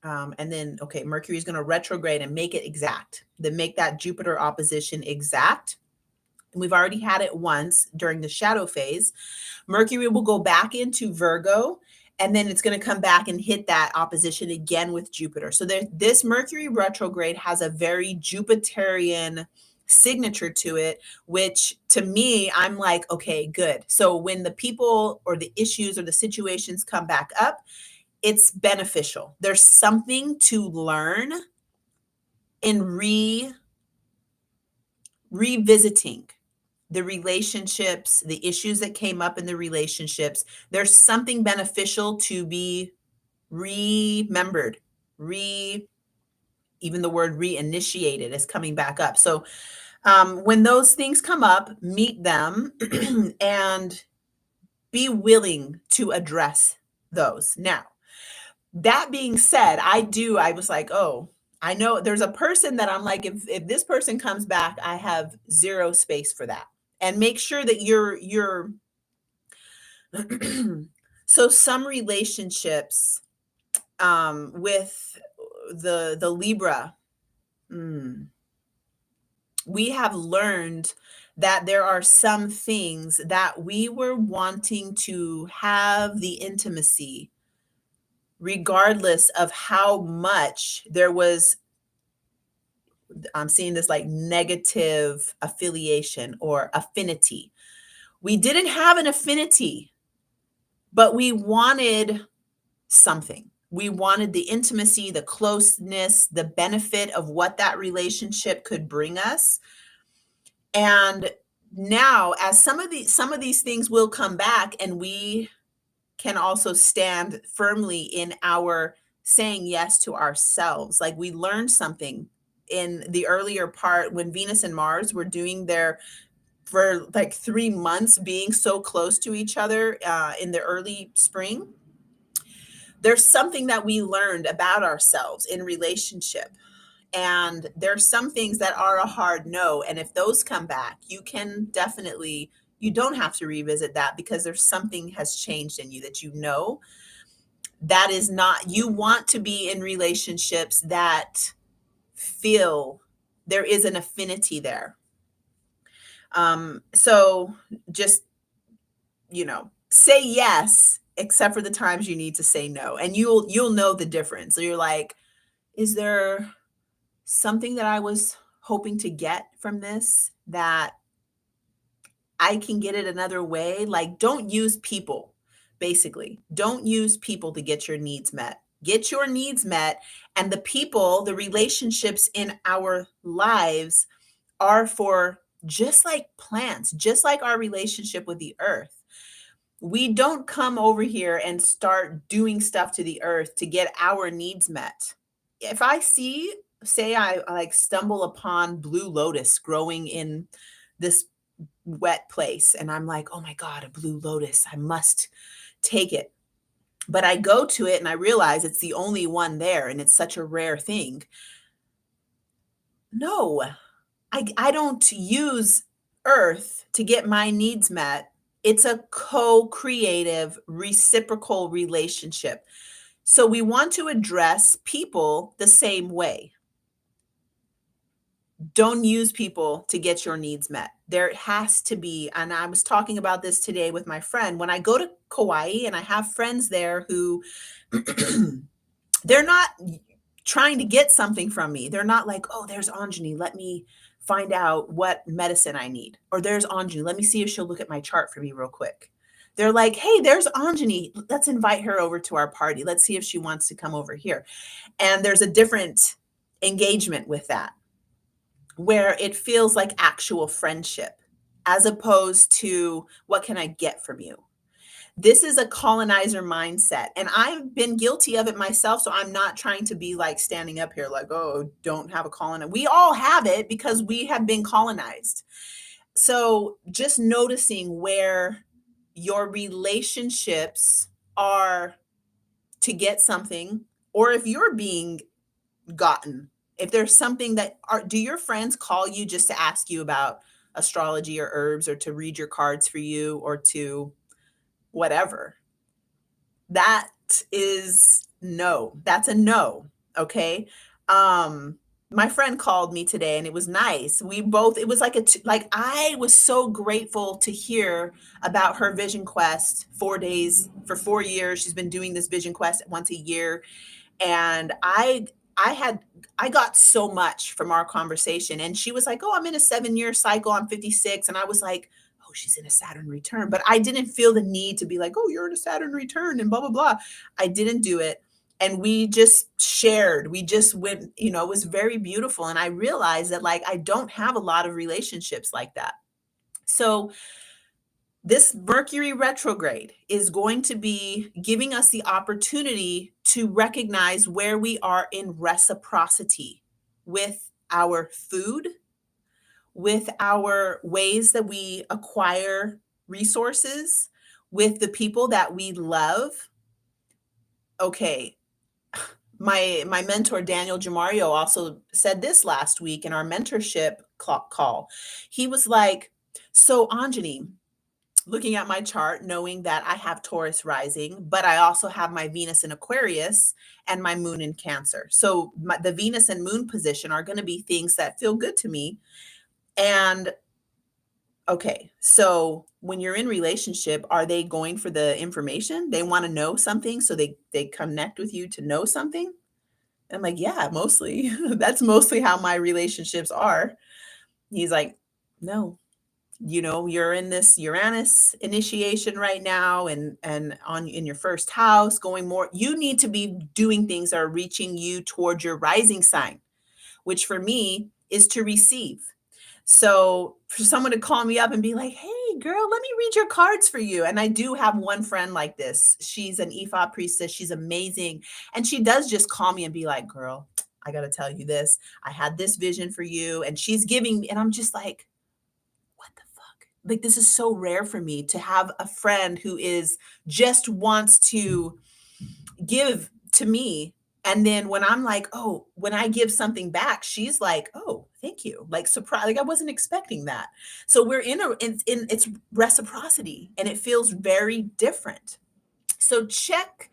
And then, okay, Mercury is going to retrograde and make it exact, then make that Jupiter opposition exact. And we've already had it once during the shadow phase. Mercury will go back into Virgo, and then it's going to come back and hit that opposition again with Jupiter. So this Mercury retrograde has a very Jupiterian signature to it, which to me, I'm like, okay, good. So when the people or the issues or the situations come back up, it's beneficial. There's something to learn in revisiting the relationships, the issues that came up in the relationships. There's something beneficial to be remembered, even the word reinitiated is coming back up. So when those things come up, meet them and be willing to address those. Now, that being said, I was like, oh, I know there's a person that I'm like, if this person comes back, I have zero space for that. And make sure that you're so some relationships with the Libra, we have learned that there are some things that we were wanting to have the intimacy, regardless of how much there was. I'm seeing this like negative affiliation or affinity. We didn't have an affinity, but we wanted something. We wanted the intimacy, the closeness, the benefit of what that relationship could bring us. And now, as some of these things will come back, and we can also stand firmly in our saying yes to ourselves. Like, we learned something in the earlier part when Venus and Mars were doing their, for like 3 months, being so close to each other in the early spring. There's something that we learned about ourselves in relationship. And there's some things that are a hard no. And if those come back, you can definitely, you don't have to revisit that, because there's something has changed in you that you know that is not, you want to be in relationships that feel there is an affinity there. So just, say yes, except for the times you need to say no. And you'll know the difference. So you're like, is there something that I was hoping to get from this that I can get it another way? Like, don't use people, basically. Don't use people to get your needs met. Get your needs met. And the people, the relationships in our lives are for, just like plants, just like our relationship with the earth. We don't come over here and start doing stuff to the earth to get our needs met. If I see, say I like stumble upon blue lotus growing in this wet place, and I'm like, oh my God, a blue lotus, I must take it. But I go to it and I realize it's the only one there and it's such a rare thing. No, I don't use earth to get my needs met. It's a co-creative, reciprocal relationship. So we want to address people the same way. Don't use people to get your needs met. There has to be, and I was talking about this today with my friend, when I go to Kauai and I have friends there who they're not trying to get something from me. They're not like, oh, there's Anjani, let me find out what medicine I need. Or there's Anjani, let me see if she'll look at my chart for me real quick. They're like, hey, there's Anjani, let's invite her over to our party. Let's see if she wants to come over here. And there's a different engagement with that, where it feels like actual friendship, as opposed to what can I get from you? This is a colonizer mindset. And I've been guilty of it myself. So I'm not trying to be like standing up here like, oh, don't have a colonizer. We all have it because we have been colonized. So just noticing where your relationships are to get something, or if you're being gotten. If there's something that do your friends call you just to ask you about astrology or herbs, or to read your cards for you, or to whatever? That is no. That's a no. Okay. My friend called me today and it was nice. We both, it was like like, I was so grateful to hear about her vision quest. 4 days for 4 years. She's been doing this vision quest once a year. And I got so much from our conversation. And she was like, oh, I'm in a 7-year cycle, I'm 56. And I was like, oh, she's in a Saturn return. But I didn't feel the need to be like, oh, you're in a Saturn return and blah blah blah. I didn't do it. And we just shared, we just went, it was very beautiful. And I realized that, like, I don't have a lot of relationships like that. So this Mercury retrograde is going to be giving us the opportunity to recognize where we are in reciprocity with our food, with our ways that we acquire resources, with the people that we love. Okay, my mentor Daniel Jamario also said this last week in our mentorship call. He was like, so Anjani, looking at my chart, knowing that I have Taurus rising, but I also have my Venus in Aquarius and my moon in Cancer. So the Venus and moon position are going to be things that feel good to me. And Okay, so when you're in relationship, are they going for the information? They wanna know something, so they connect with you to know something? I'm like, "Yeah, mostly." That's mostly how my relationships are. He's like, "No, you're in this Uranus initiation right now and on in your first house, going more you need to be doing things that are reaching you towards your rising sign, which for me is to receive. So for someone to call me up and be like, "Hey, girl, let me read your cards for you." And I do have one friend like this. She's an Ifa priestess. She's amazing. And she does just call me and be like, "Girl, I got to tell you this. I had this vision for you." And she's giving me, and I'm just like, what the fuck? Like, this is so rare for me to have a friend who is just wants to give to me. And then when I'm like, oh, when I give something back, she's like, oh, thank you. Like surprise, like I wasn't expecting that. So we're in it's reciprocity and it feels very different. So check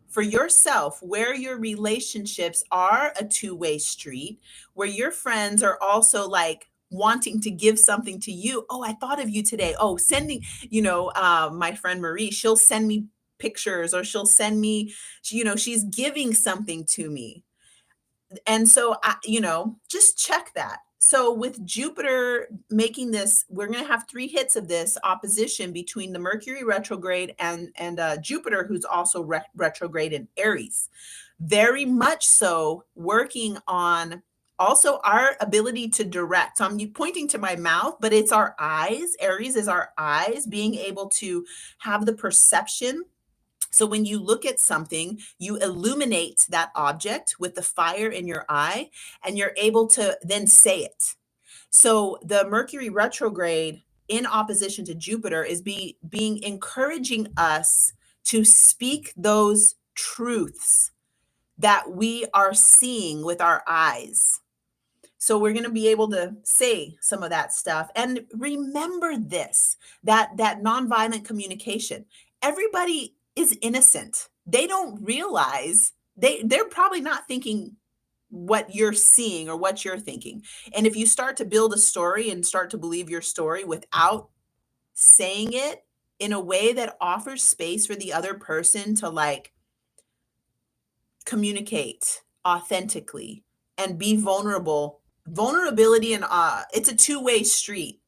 for yourself where your relationships are a two-way street, where your friends are also like wanting to give something to you. Oh, I thought of you today. Oh, sending, my friend Marie, she'll send me pictures or she'll send me, she's giving something to me. And so just check that. So with Jupiter making this, we're going to have 3 hits of this opposition between the Mercury retrograde and Jupiter, who's also retrograde in Aries. Very much so working on also our ability to direct. So I'm pointing to my mouth, but it's our eyes. Aries is our eyes being able to have the perception. So when you look at something, you illuminate that object with the fire in your eye, and you're able to then say it. So the Mercury retrograde in opposition to Jupiter is being encouraging us to speak those truths that we are seeing with our eyes. So we're going to be able to say some of that stuff and remember this, that nonviolent communication. Everybody is innocent. They don't realize they're probably not thinking what you're seeing or what you're thinking. And if you start to build a story and start to believe your story without saying it in a way that offers space for the other person to like communicate authentically and be vulnerable. Vulnerability and it's a two-way street.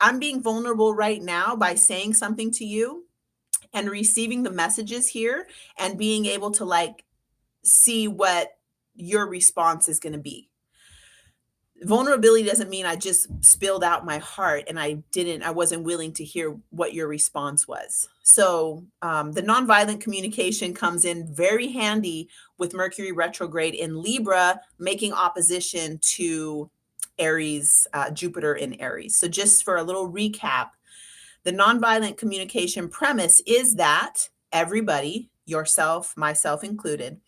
I'm being vulnerable right now by saying something to you and receiving the messages here and being able to like see what your response is going to be. Vulnerability doesn't mean I just spilled out my heart and I wasn't willing to hear what your response was. So the nonviolent communication comes in very handy with Mercury retrograde in Libra, making opposition to Aries, Jupiter in Aries. So just for a little recap, the nonviolent communication premise is that everybody, yourself, myself included,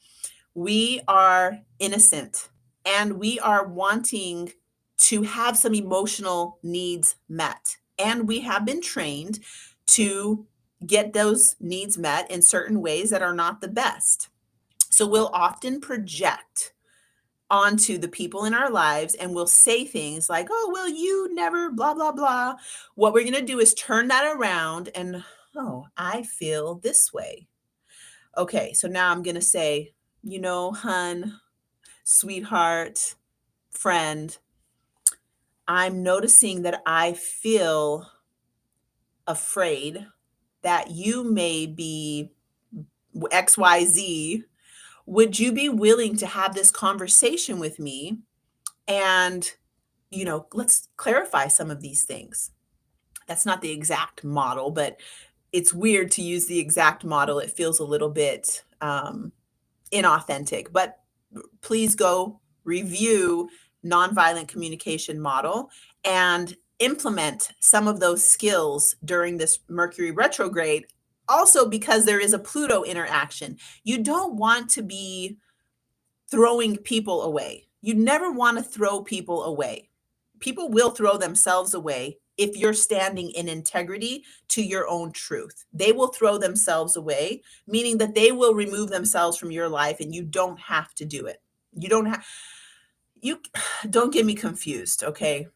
we are innocent and we are wanting to have some emotional needs met. And we have been trained to get those needs met in certain ways that are not the best. So we'll often project onto the people in our lives and we'll say things like, oh, well, you never, blah, blah, blah. What we're going to do is turn that around and, oh, I feel this way. Okay, so now I'm going to say, hun, sweetheart, friend, I'm noticing that I feel afraid that you may be XYZ. Would you be willing to have this conversation with me? And, let's clarify some of these things. That's not the exact model, but it's weird to use the exact model. It feels a little bit inauthentic, but please go review nonviolent communication model and implement some of those skills during this Mercury retrograde. Also, because there is a Pluto interaction, you don't want to be throwing people away. You never want to throw people away. People will throw themselves away if you're standing in integrity to your own truth. They will throw themselves away, meaning that they will remove themselves from your life and you don't have to do it. You don't get me confused, okay?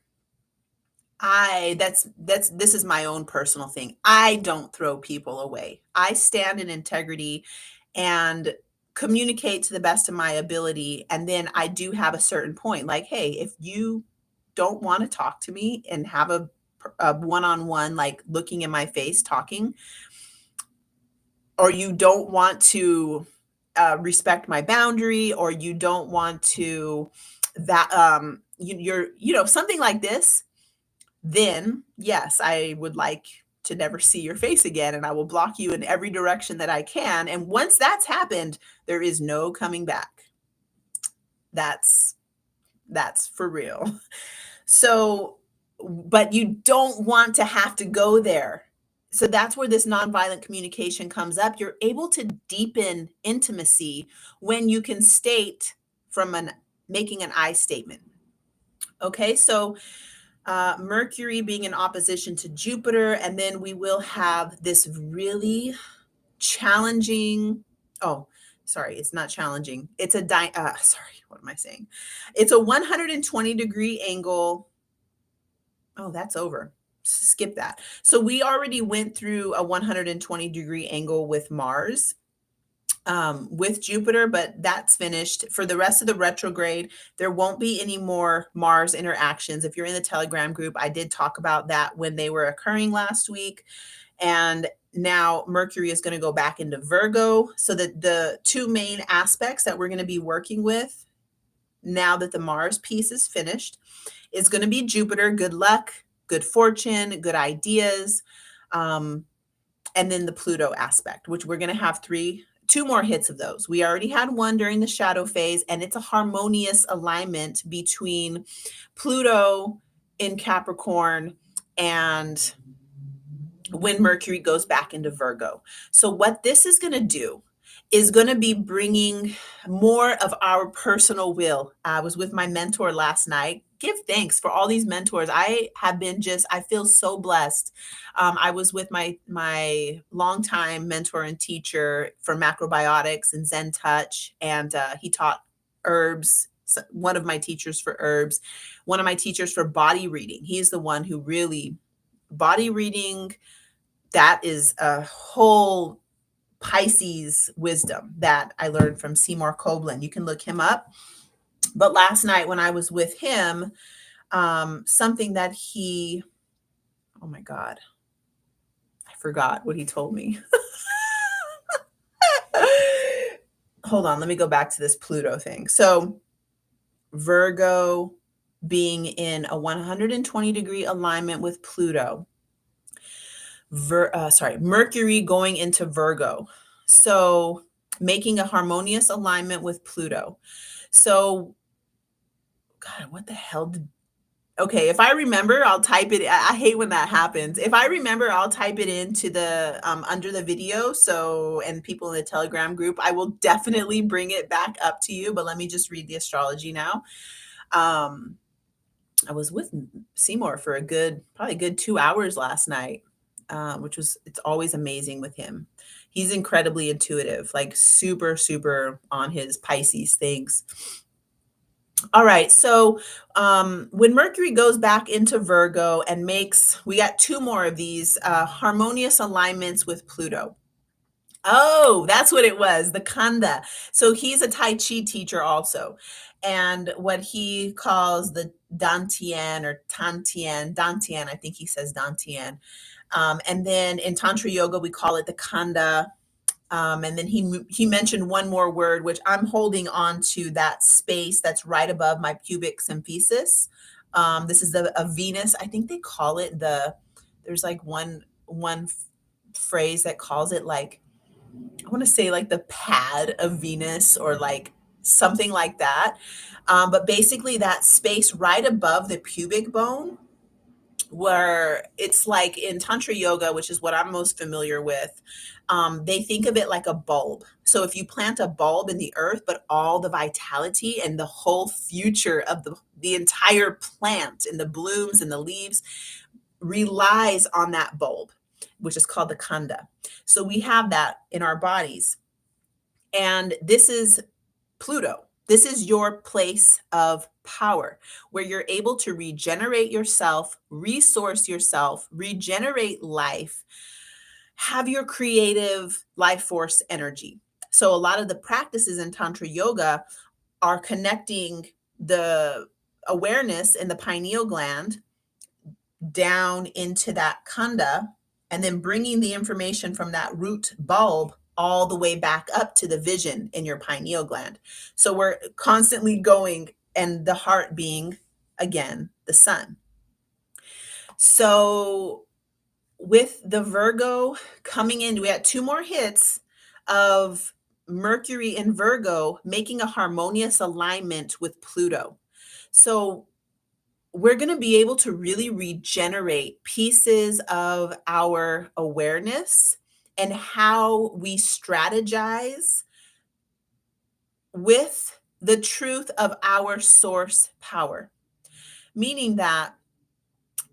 This is my own personal thing. I don't throw people away. I stand in integrity and communicate to the best of my ability. And then I do have a certain point, like, hey, if you don't want to talk to me and have a one-on-one, like looking in my face talking, or you don't want to respect my boundary, or you don't want to that something like this, then yes, I would like to never see your face again, and I will block you in every direction that I can. And once that's happened, there is no coming back. That's for real. So, but you don't want to have to go there. So that's where this nonviolent communication comes up. You're able to deepen intimacy when you can state from making an I statement. Okay, so Mercury being in opposition to Jupiter, and then we will have this really challenging. Oh, sorry, it's not challenging. It's sorry, what am I saying? It's a 120-degree angle. Oh, that's over. Skip that. So we already went through a 120-degree angle with Mars, with Jupiter, but that's finished. For the rest of the retrograde, there won't be any more Mars interactions. If you're in the Telegram group, I did talk about that when they were occurring last week. And now Mercury is going to go back into Virgo. So that the two main aspects that we're going to be working with now that the Mars piece is finished is going to be Jupiter, good luck, good fortune, good ideas. And then the Pluto aspect, which we're going to have two more hits of those. We already had one during the shadow phase, and it's a harmonious alignment between Pluto in Capricorn and when Mercury goes back into Virgo. So what this is going to do is going to be bringing more of our personal will. I was with my mentor last night. Give thanks for all these mentors. I have been I feel so blessed. I was with my longtime mentor and teacher for macrobiotics and Zen Touch, and he taught herbs. One of my teachers for herbs, one of my teachers for body reading. He's the one who really body reading. That is a whole Pisces wisdom that I learned from Seymour Copeland. You can look him up. But last night when I was with him, something that oh my God, I forgot what he told me. Hold on, let me go back to this Pluto thing. So Virgo being in a 120-degree alignment with Pluto. Mercury going into Virgo. So making a harmonious alignment with Pluto. So, God, what the hell okay, if I remember, I'll type it. I hate when that happens. If I remember, I'll type it into the under the video. So, and people in the Telegram group, I will definitely bring it back up to you. But let me just read the astrology now. I was with Seymour for probably a good 2 hours last night. It's always amazing with him. He's incredibly intuitive, like super, super on his Pisces things. All right. So when Mercury goes back into Virgo and we got two more of these harmonious alignments with Pluto. Oh, that's what it was, the Kanda. So he's a Tai Chi teacher also. And what he calls the Dantian or Dantian, I think he says Dantian. And then in Tantra Yoga, we call it the Kanda. And then he mentioned one more word, which I'm holding on to that space that's right above my pubic symphysis. This is a Venus. I think they call it there's like one phrase that calls it like, I want to say like the pad of Venus or like something like that. But basically that space right above the pubic bone, where it's like in Tantra Yoga, which is what I'm most familiar with, they think of it like a bulb. So if you plant a bulb in the earth, but all the vitality and the whole future of the entire plant and the blooms and the leaves relies on that bulb, which is called the Kanda. So we have that in our bodies. And this is Pluto. This is your place of power where you're able to regenerate yourself, resource yourself, regenerate life, have your creative life force energy. So, a lot of the practices in Tantra Yoga are connecting the awareness in the pineal gland down into that khanda and then bringing the information from that root bulb all the way back up to the vision in your pineal gland. So we're constantly going, and the heart being, again, the sun. So with the Virgo coming in, we had two more hits of Mercury in Virgo making a harmonious alignment with Pluto. So we're going to be able to really regenerate pieces of our awareness and how we strategize with the truth of our source power. Meaning that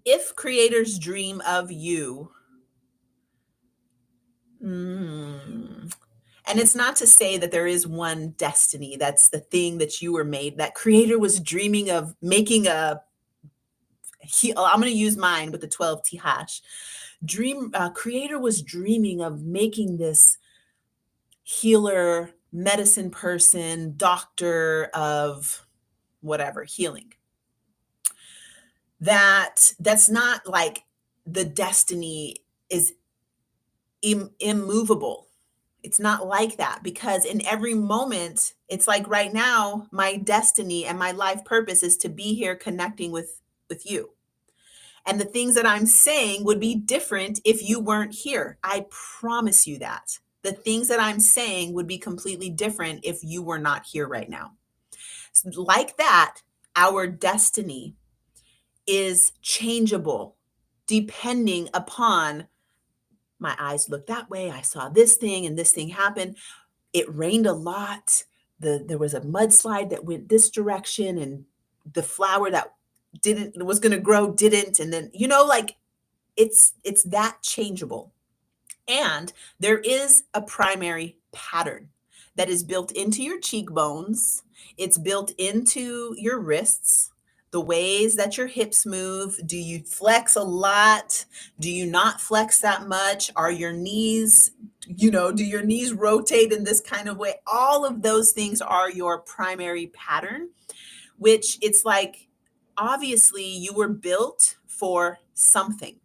if creators dream of you, and it's not to say that there is one destiny, that's the thing that you were made, that creator was dreaming of making I'm going to use mine with the 12 tihash. Creator was dreaming of making this healer, medicine person, doctor of whatever, healing. That's not like the destiny is immovable. It's not like that, because in every moment, it's like right now, my destiny and my life purpose is to be here connecting with you. And the things that I'm saying would be different if you weren't here. I promise you that. The things that I'm saying would be completely different if you were not here right now. Like that, our destiny is changeable depending upon my eyes looked that way. I saw this thing and this thing happened. It rained a lot. There was a mudslide that went this direction, and the flower that was going to grow didn't. And then, like, it's that changeable. And there is a primary pattern that is built into your cheekbones. It's built into your wrists, the ways that your hips move. Do you flex a lot? Do you not flex that much? Are your knees, do your knees rotate in this kind of way? All of those things are your primary pattern, which it's like, obviously, you were built for something.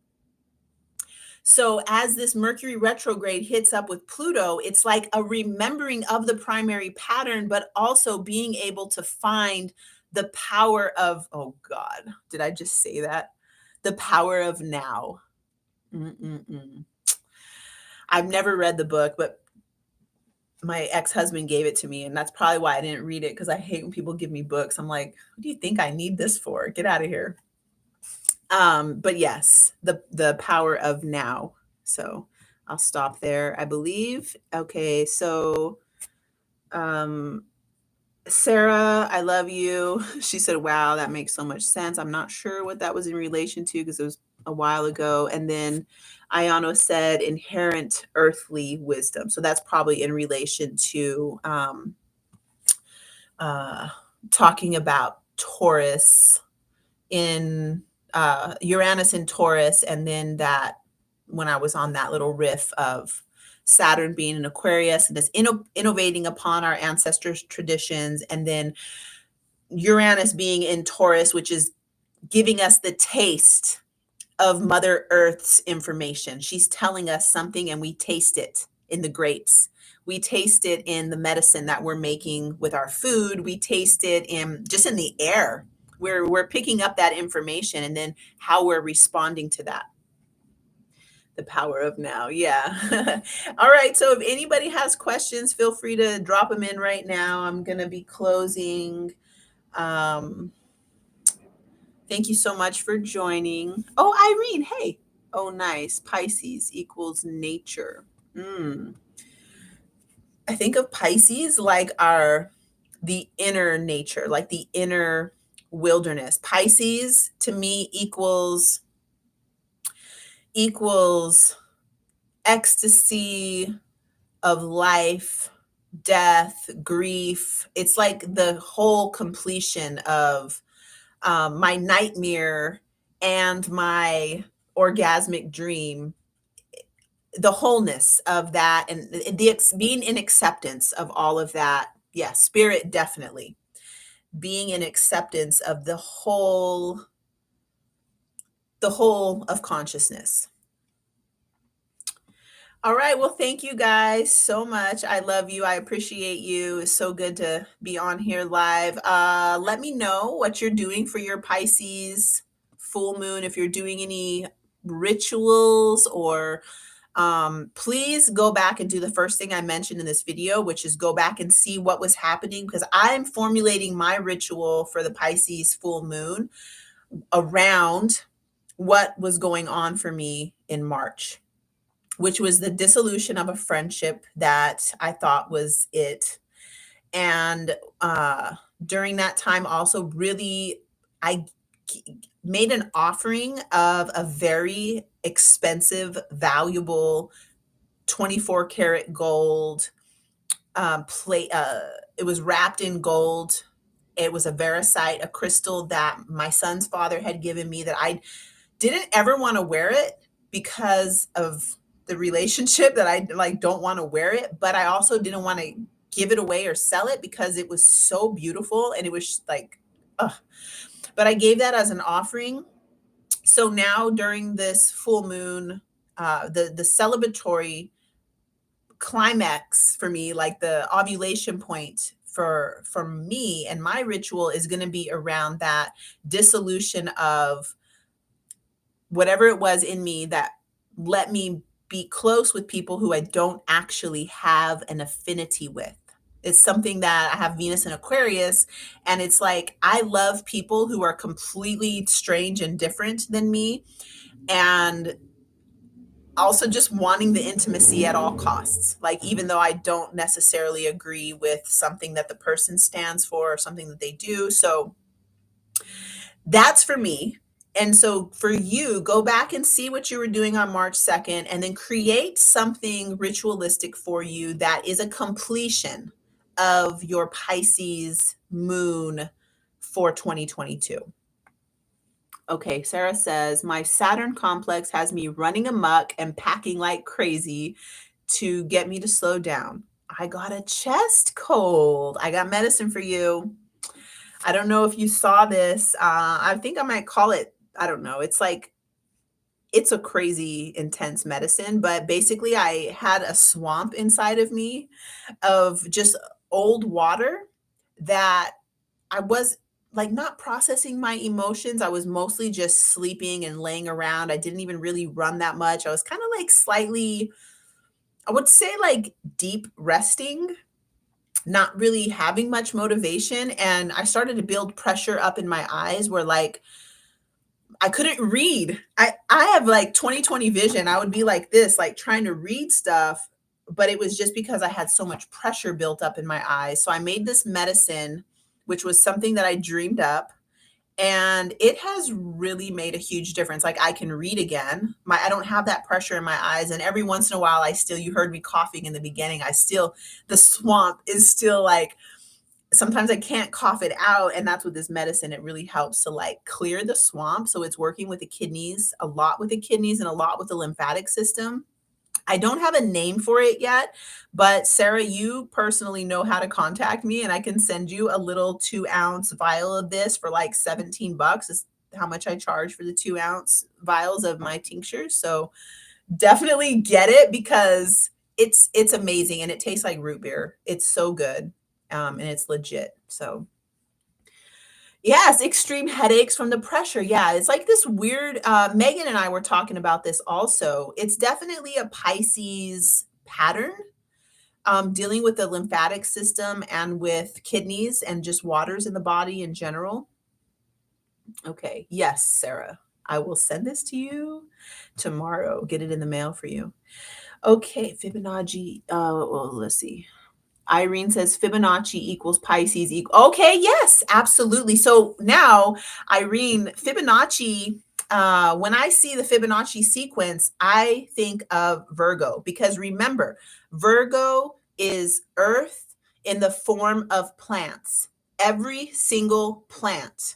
So as this Mercury retrograde hits up with Pluto, it's like a remembering of the primary pattern, but also being able to find the power of, oh God, did I just say that? The power of now. Mm-mm-mm. I've never read the book, but my ex-husband gave it to me, and that's probably why I didn't read it, because I hate when people give me books. I'm like, what do you think I need this for? Get out of here. But yes, the power of now. So I'll stop there, I believe. Okay, so Sarah, I love you. She said, wow, that makes so much sense. I'm not sure what that was in relation to, because it was a while ago. And then Ayano said inherent earthly wisdom. So that's probably in relation to talking about Taurus in Uranus in Taurus, and then that when I was on that little riff of Saturn being in Aquarius and just innovating upon our ancestors' traditions, and then Uranus being in Taurus, which is giving us the taste of Mother Earth's information. She's telling us something, and we taste it in the grapes. We taste it in the medicine that we're making with our food. We taste it in just in the air. We're picking up that information, and then how we're responding to that. The power of now. Yeah. All right. So if anybody has questions, feel free to drop them in right now. I'm going to be closing. Thank you so much for joining. Oh, Irene. Hey. Oh, nice. Pisces equals nature. I think of Pisces like the inner nature, like the inner wilderness. Pisces to me equals equals ecstasy of life, death, grief. It's like the whole completion of my nightmare and my orgasmic dream, the wholeness of that, and being in acceptance of all of that. Yeah, spirit, definitely being in acceptance of the whole of consciousness. All right. Well, thank you guys so much. I love you. I appreciate you. It's so good to be on here live. Let me know what you're doing for your Pisces full moon. If you're doing any rituals, or please go back and do the first thing I mentioned in this video, which is go back and see what was happening, because I'm formulating my ritual for the Pisces full moon around what was going on for me in March, which was the dissolution of a friendship that I thought was it. And during that time, also, really, I made an offering of a very expensive, valuable 24 karat gold plate. It was wrapped in gold. It was a veracite, a crystal that my son's father had given me, that I didn't ever want to wear it because of the relationship, that I like don't want to wear it, but I also didn't want to give it away or sell it because it was so beautiful, and it was like, ugh. But I gave that as an offering. So now during this full moon, the celebratory climax for me, like the ovulation point for me and my ritual, is going to be around that dissolution of whatever it was in me that let me be close with people who I don't actually have an affinity with. It's something that I have Venus in Aquarius, and it's like I love people who are completely strange and different than me, and also just wanting the intimacy at all costs. Like, even though I don't necessarily agree with something that the person stands for or something that they do. So that's for me. And so for you, go back and see what you were doing on March 2nd, and then create something ritualistic for you that is a completion of your Pisces moon for 2022. Okay, Sarah says, my Saturn complex has me running amok and packing like crazy to get me to slow down. I got a chest cold. I got medicine for you. I don't know if you saw this. I think I might call it, I don't know. It's like, it's a crazy intense medicine, but basically I had a swamp inside of me of just old water that I was like not processing my emotions. I was mostly just sleeping and laying around. I didn't even really run that much. I was kind of like slightly, I would say, like deep resting, not really having much motivation. And I started to build pressure up in my eyes where like I couldn't read. I have like 20/20 vision. I would be like this, like trying to read stuff, but it was just because I had so much pressure built up in my eyes. So I made this medicine, which was something that I dreamed up, and it has really made a huge difference. Like, I can read again. I don't have that pressure in my eyes, and every once in a while you heard me coughing in the beginning. The swamp is still like, sometimes I can't cough it out, and that's with this medicine. It really helps to like clear the swamp. So it's working with the kidneys, a lot with the kidneys and a lot with the lymphatic system. I don't have a name for it yet, but Sarah, you personally know how to contact me, and I can send you a little 2-ounce vial of this for like $17 is how much I charge for the 2-ounce vials of my tinctures. So definitely get it, because it's amazing, and it tastes like root beer. It's so good. And it's legit. So yes, extreme headaches from the pressure. Yeah, it's like this weird, Megan and I were talking about this also. It's definitely a Pisces pattern, dealing with the lymphatic system and with kidneys and just waters in the body in general. Okay. Yes, Sarah. I will send this to you tomorrow. Get it in the mail for you. Okay, Fibonacci. Well, let's see. Irene says Fibonacci equals Pisces equal. Okay, yes, absolutely. So now, Irene, Fibonacci, when I see the Fibonacci sequence, I think of Virgo, because remember, Virgo is earth in the form of plants. Every single plant,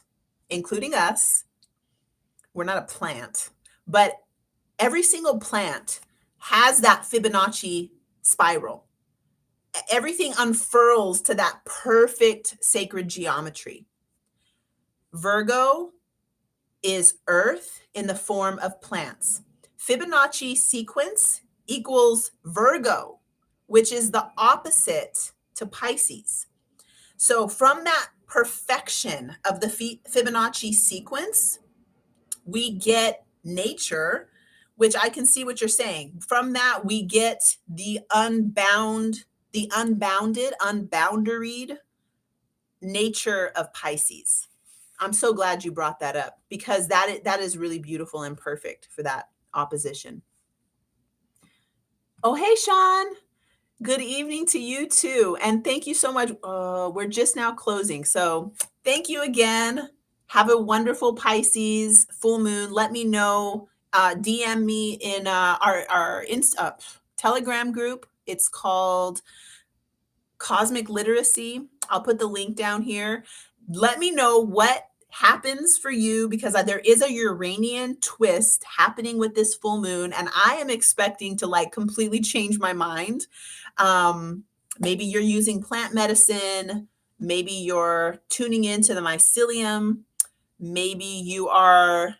including us, we're not a plant, but every single plant has that Fibonacci spiral. Everything unfurls to that perfect sacred geometry. Virgo is earth in the form of plants. Fibonacci sequence equals Virgo, which is the opposite to Pisces. So from that perfection of the Fibonacci sequence, we get nature, which I can see what you're saying. From that, we get the unbounded, unboundaried nature of Pisces. I'm so glad you brought that up because that is really beautiful and perfect for that opposition. Oh, hey, Sean. Good evening to you too. And thank you so much. We're just now closing. So thank you again. Have a wonderful Pisces full moon. Let me know. DM me in our Telegram group. It's called Cosmic Literacy. I'll put the link down here. Let me know what happens for you because there is a Uranian twist happening with this full moon, and I am expecting to like completely change my mind. Maybe you're using plant medicine. Maybe you're tuning into the mycelium. Maybe you are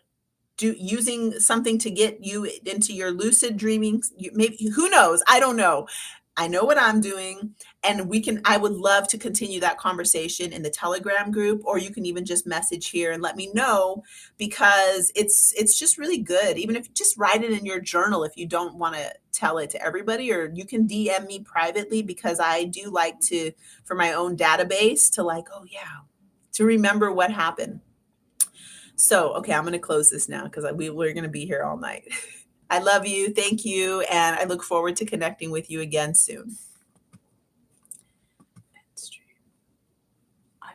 using something to get you into your lucid dreaming. Maybe, who knows? I don't know. I know what I'm doing, and I would love to continue that conversation in the Telegram group, or you can even just message here and let me know because it's just really good. Even if you just write it in your journal, if you don't want to tell it to everybody, or you can DM me privately because I do like to, for my own database, to like, oh yeah, to remember what happened. So, okay, I'm going to close this now because we're going to be here all night. I love you. Thank you. And I look forward to connecting with you again soon.